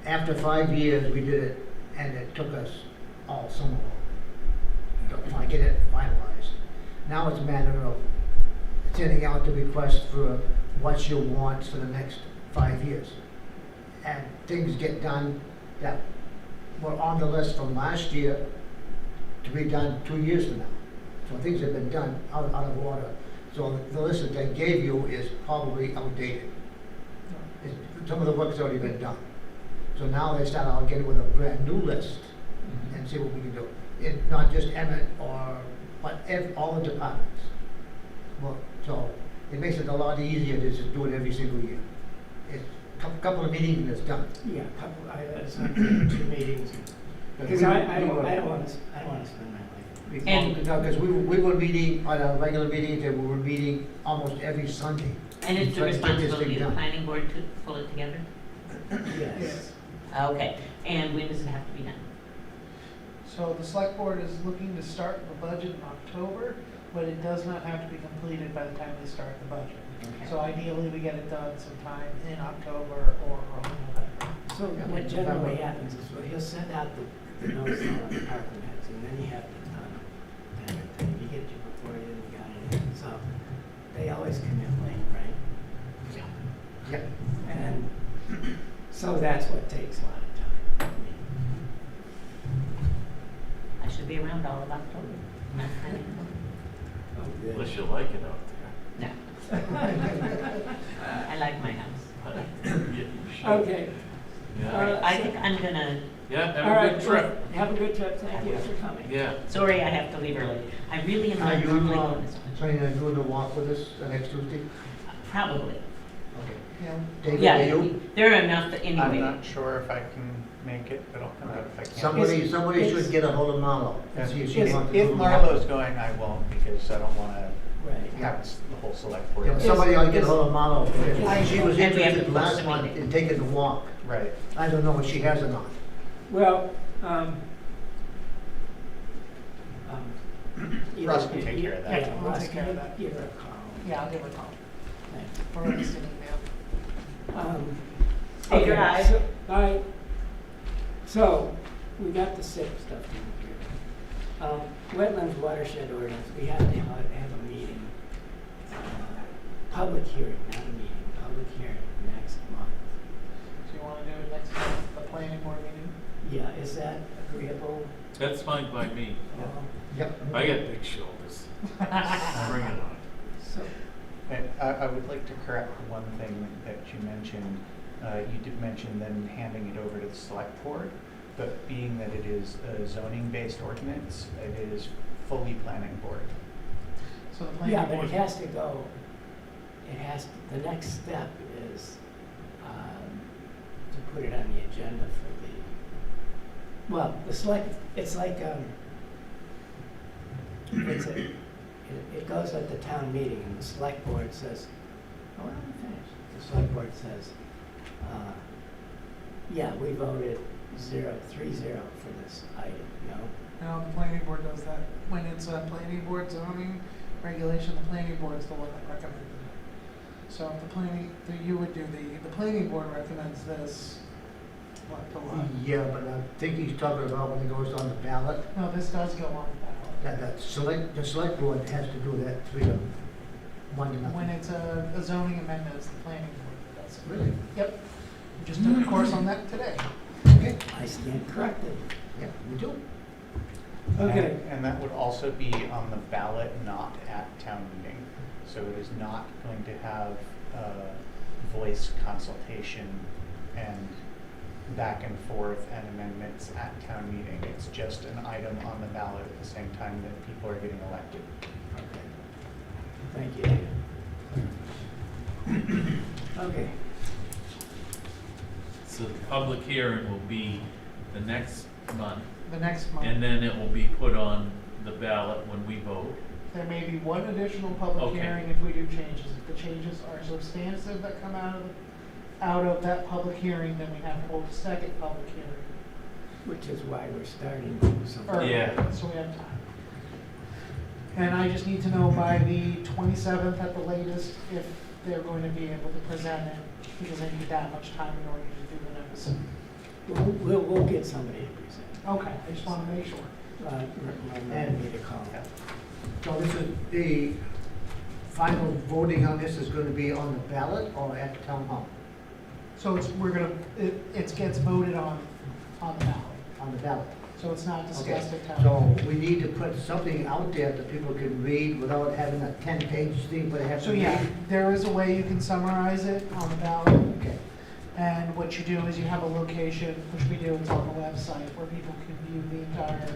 after 5 years, we did it, and it took us all summer long to get it finalized. Now it's a matter of sending out the request for what you want for the next 5 years. And things get done that were on the list from last year to be done 2 years from now. So things have been done out of order. So the list that they gave you is probably outdated. Some of the work's already been done. So now they start out getting with a brand new list and see what we can do. Not just Emmett but all the departments. Well, so it makes it a lot easier to just do it every single year. It's a couple of meetings and it's done. Yeah, it's not 2 meetings. Because I don't want to spend my life. And- Because we were meeting on our regular meetings, and we were meeting almost every Sunday. And it's the Trying to get this responsibility thing of the done. planning board to pull it together? Yes. Okay, and when does it have to be done? So the select board is looking to start the budget in October, but it does not have to be completed by the time they start the budget. Okay. So ideally, we get it done sometime in October or early November. So what generally happens is, well, he'll send out the notice on the department heads, and then you have the time, and you get your report in, you got it in, so they always come in late, right? Yep. And so that's what takes a lot of time. I should be around all of October. Not planning. Oh, good. Unless you like it out No. I like my house. there. Yeah, you should. Okay. Yeah, I think I'm gonna, yeah, All have a right, good trip. well, have a good trip, thank you for coming. Yeah. sorry I have to leave early. I really am Are not you normally on this one. planning on doing the walk with us next Tuesday? Probably. Okay. Yeah. David, Yeah, are you? there are enough that I'm anyway. not sure if I can make it, but I'll come out if I can. Somebody Is- should get a hold of Marlo and see if she is- wants to If do the walk. Marlo's going, I won't, because I don't want to Right. have the whole select board. Yeah, but somebody ought to get a hold of Marlo. Is- She was And we have to interested post last the month meeting. in taking the walk. Right. I don't know if she has or not. Well, Russ can take care of that. Yeah, I'll Russ, take care of that. give her a call. Yeah, I'll give her a call. Thanks. Or at least an email. Hey, Okay, drive. so- bye. So, we got the SIP stuff in here. Wetlands watershed ordinance, we have to have a meeting, public hearing, not a meeting, public hearing next month. So you want to do it next month, the planning board meeting? Yeah, is that agreeable? That's fine by me. Yep. I got big shoulders. Bring it on. So, And I would like to correct one thing that you mentioned. You did mention then handing it over to the select board, but being that it is a zoning-based ordinance, it is fully planning board. So the planning yeah, board. but it has to go, the next step is to put it on the agenda for the, well, it's like, it goes at the town meeting and the select board says, oh, let me finish. The select board says, yeah, we voted 3-0 for this item, no? No, the planning board does that. When it's a planning board zoning regulation, the planning board is the one that recommended it. So if you would do the planning board recommends this, what, to what? Yeah, but I think he's talking about when it goes on the ballot, No, this does go on the ballot. the select board has to do that 3 1 to When nothing. it's a zoning amendment, it's the planning board that does it. Really? Yep. We just took a course on that today. Okay. I stand corrected. Yeah, me too. Okay. And that would also be on the ballot, not at town meeting. So it is not going to have voice consultation and back and forth and amendments at town meeting. It's just an item on the ballot at the same time that people are getting elected. Thank you. Okay. So the public hearing will be the next month, The next month. and then it will be put on the ballot when we vote. There may be one additional public Okay. hearing if we do changes. If the changes are substantive that come out of that public hearing, then we have to hold a second public hearing. Which is why we're starting something. early, Yeah. So we have time. And I just need to know by the 27th at the latest if they're going to be able to present it, because they need that much time in order to do the notice. We'll get somebody to present. Okay, I just want to make sure. And me to call. So this is, the final voting on this is gonna be on the ballot or at the town hall? So it gets voted on the ballot. On the ballot. So it's not Okay, discussed at town. so we need to put something out there that people can read without having a 10-page thing, but they have to So read. yeah, there is a way you can summarize it on the ballot. Okay, And what you do is you have a location, which we do, it's on the website, where people can view the entire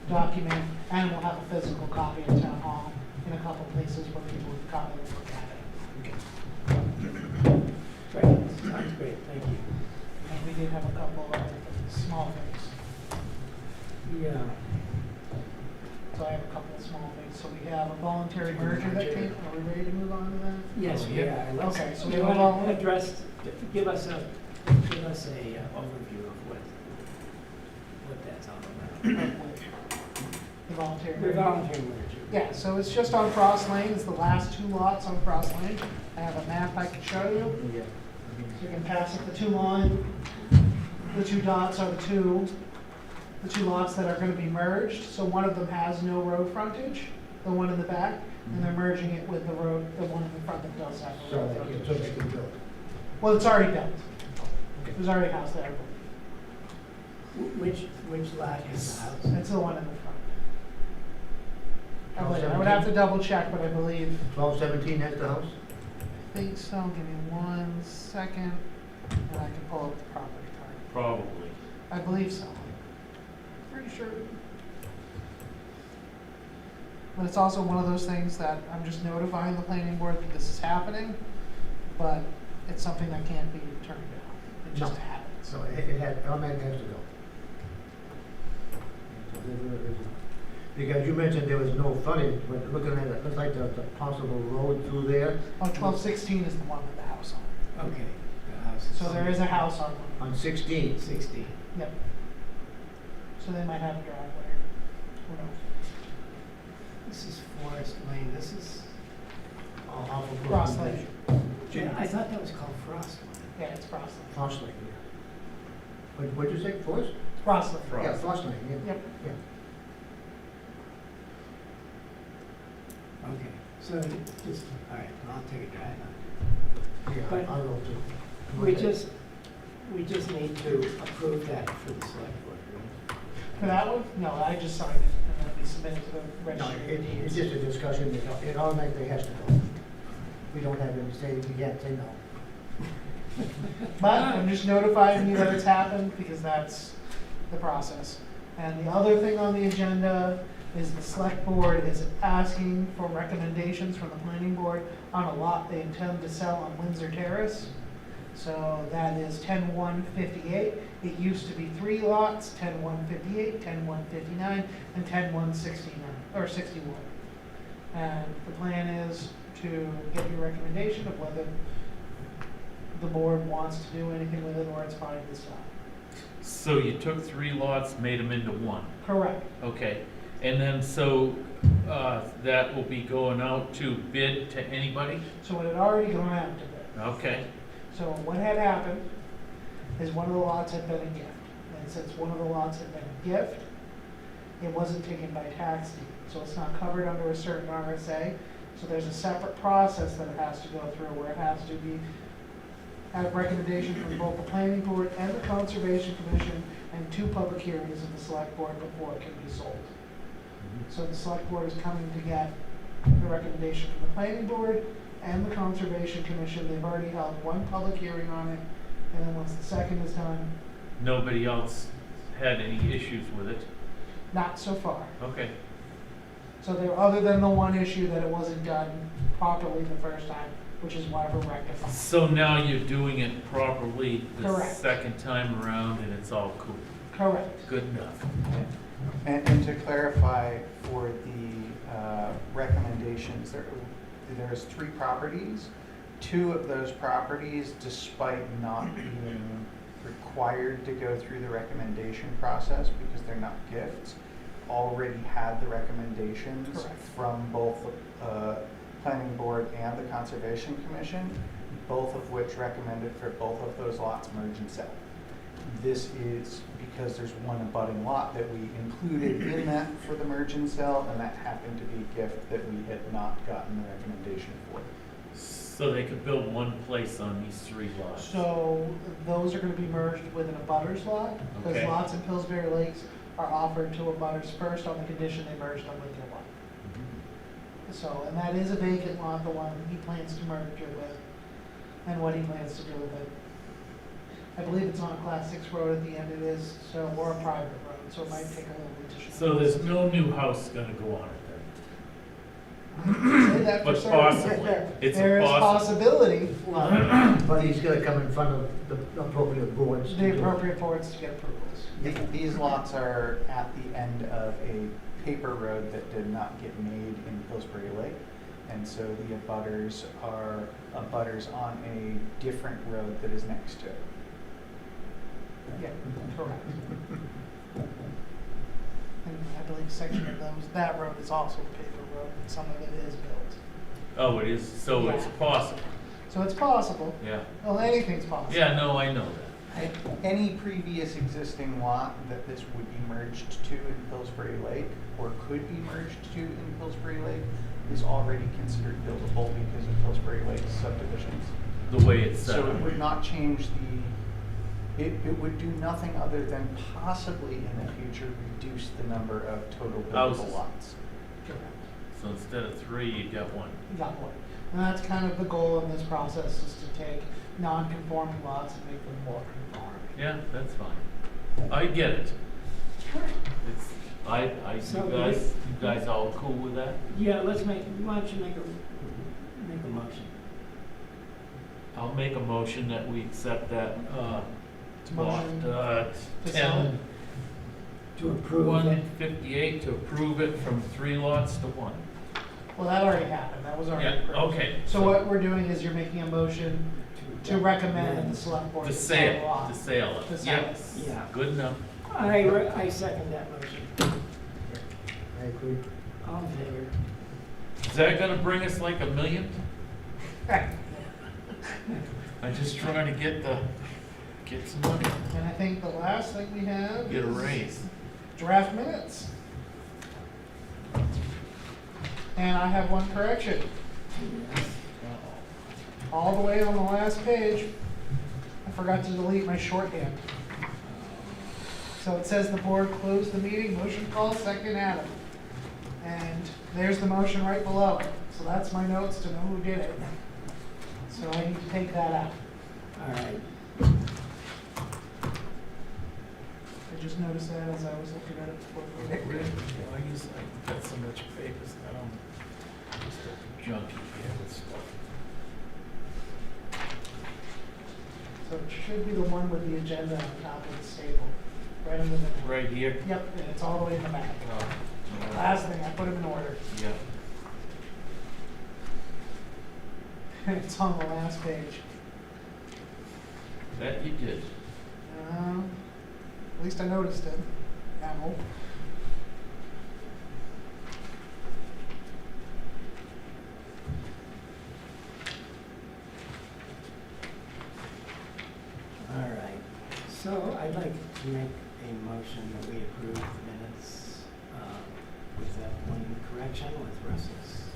document, and we'll have a physical copy at town hall in a couple places where people can come and look at it. Great, sounds great, thank you. And we did have a couple of small things. Yeah. So I have a couple of small things. So we have a voluntary merger that came, are we ready to move on to that? Yes, we are. Let's- Okay, so we you have a want vol- to address, give us a overview of what that's all about. The voluntary The merger. voluntary merger. Yeah, so it's just on Frost Lane, it's the last 2 lots on Frost Lane. I have a map I can show you. yeah. So you can pass up the 2 line. The 2 dots are the two lots that are gonna be merged. So one of them has no road frontage, the one in the back, and they're merging it with the road, the one in the front that does have a So road they frontage. can, so they can build. Well, it's already built. There's already a house there. Which lot is the house? It's the one in the front. I would have to double check, but I believe, 1217 has the house? I think so. Give me 1 second, and I can pull up the property card. Probably. I believe so. Pretty sure. But it's also one of those things that I'm just notifying the planning board that this is happening, but it's something that can't be turned down. It just No. happens. So it had, automatic has to go. So there is- Because you mentioned there was no frontage, but looking at it, it looks like there's a possible road through there. Oh, 1216 is the one with the house on Okay. The house it. So there is a house on one. On 16. 60. Yep. So they might have a driveway. Who knows? This is Forest Lane, this is, Off of Frost Lane. yeah, I thought that was called Frost Lane. Yeah, it's Frost Lane. Frost Lane, yeah. What'd you say, Forest? Frost Lane. Yeah, Frost Lane, yeah. Yep. Yeah. Okay, so just, all right, I'll take a drive on Yeah, But- I'll go too. it. We just need to approve that for the select board, right? For that one? No, I just signed it and then we submitted to the No, registry of it's deeds. just a discussion, it automatically has to go. We don't have any say, we can't say no. But I'm just notifying you that it's happened because that's the process. And the other thing on the agenda is the select board is asking for recommendations from the planning board on a lot they intend to sell on Windsor Terrace. So that is 10158. It used to be 3 lots, 10158, 10159, and 10169, or 61. And the plan is to get your recommendation of whether the board wants to do anything with it or it's fine to stop. So you took 3 lots, made them into 1. Correct. Okay. And then so that will be going out to bid to anybody? So it had already gone out to bid. Okay. So what had happened is one of the lots had been a gift. And since one of the lots had been a gift, it wasn't taken by tax deed. So it's not covered under a certain RSA. So there's a separate process that it has to go through, where it has to have recommendation from both the planning board and the conservation commission, and 2 public hearings of the select board before it can be sold. So the select board is coming to get the recommendation from the planning board and the conservation commission. They've already held 1 public hearing on it, and then once the second is done, Nobody else had any issues with it? not so far. Okay. So there, other than the one issue that it wasn't done properly the first time, which is why we're rectifying. So now you're doing it properly the Correct. second time around and it's all cool? Correct. Good enough. And to clarify, for the recommendations, there's 3 properties. 2 of those properties, despite not being required to go through the recommendation process because they're not gifts, already had the recommendations Correct. from both the planning board and the conservation commission, both of which recommended for both of those lots merge and sell. This is because there's one abutting lot that we included in that for the merge and sell, and that happened to be a gift that we had not gotten the recommendation for. So they could build one place on these 3 lots? So those are gonna be merged with an abutters lot, because Okay. lots in Pillsbury Lakes are offered to abutters first on the condition they merge them with their lot. So, and that is a vacant lot, the one he plans to merge it with, and what he plans to do with it. I believe it's on a class 6 road at the end it is, so, or a private road, so it might take a little additional. So there's no new house gonna go on it Say that for But certain. possibly. It's a There is possible. possibility, But he's gonna come in front of the appropriate boards to do the it. appropriate boards to get approvals. These lots are at the end of a paper road that did not get made in Pillsbury Lake. And so the abutters are abutters on a different road that is next to it. Yeah, correct. And I believe a section of those, that road is also a paper road, and some of it is built. Oh, it is, so it's Yeah. possible, So it's possible. yeah. Well, anything's possible. Yeah, no, I know that. Any previous existing lot that this would be merged to in Pillsbury Lake, or could be merged to in Pillsbury Lake, is already considered buildable because of Pillsbury Lake's subdivisions. The way it's set So it up. would not change it would do nothing other than possibly in the future reduce the number of total buildable Houses. lots. Correct. So instead of 3, you got 1. You got one. And that's kind of the goal of this process, is to take non-conforming lots and make them more conforming. Yeah, that's fine. I get it. It's, So you guys all cool with that? Yeah, why don't you make a motion? I'll make a motion that we accept that, lot, Motion 10, To approve it? 158, to approve it from 3 lots to 1. Well, that already happened, that was already Yeah, approved. okay. So what we're doing is you're making a motion to recommend that the select board. The sell the sale, lot. the sale of The it, sale. yes. Yeah. Good enough. I second that motion. I agree. All in favor? Is that gonna bring us like $1 million? I'm just trying to get some money, And I think the last thing we have get a is raise. draft minutes. And I have one correction. All the way on the last page, I forgot to delete my shorthand. So it says the board closed the meeting, motion call, second Adam. And there's the motion right below it. So that's my notes to know who did it. So I need to take that out. All right. I just noticed that as I was looking at it before. Really? I got so much papers now. I'm just a junkie here with stuff. So it should be the one with the agenda on top of the staple, right in the middle. Right here? Yep, and it's all the way in the back. Oh, Last thing, I put them in order. yeah. It's on the last page. That you did. At least I noticed it. Ammo. All right. So I'd like to make a motion that we approve the minutes with that one correction with Russell's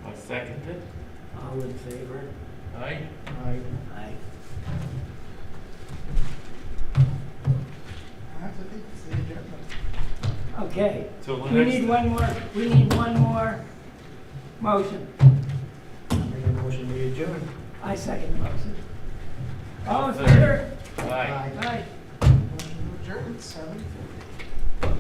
I second it. All in favor? Aye. Aye. Aye. I have to think it's the agenda. Okay, Till the we next. need one more motion. Make a motion to adjourn. I second the motion. All in Third. favor? Aye. Aye. Motion to adjourn at 7:50.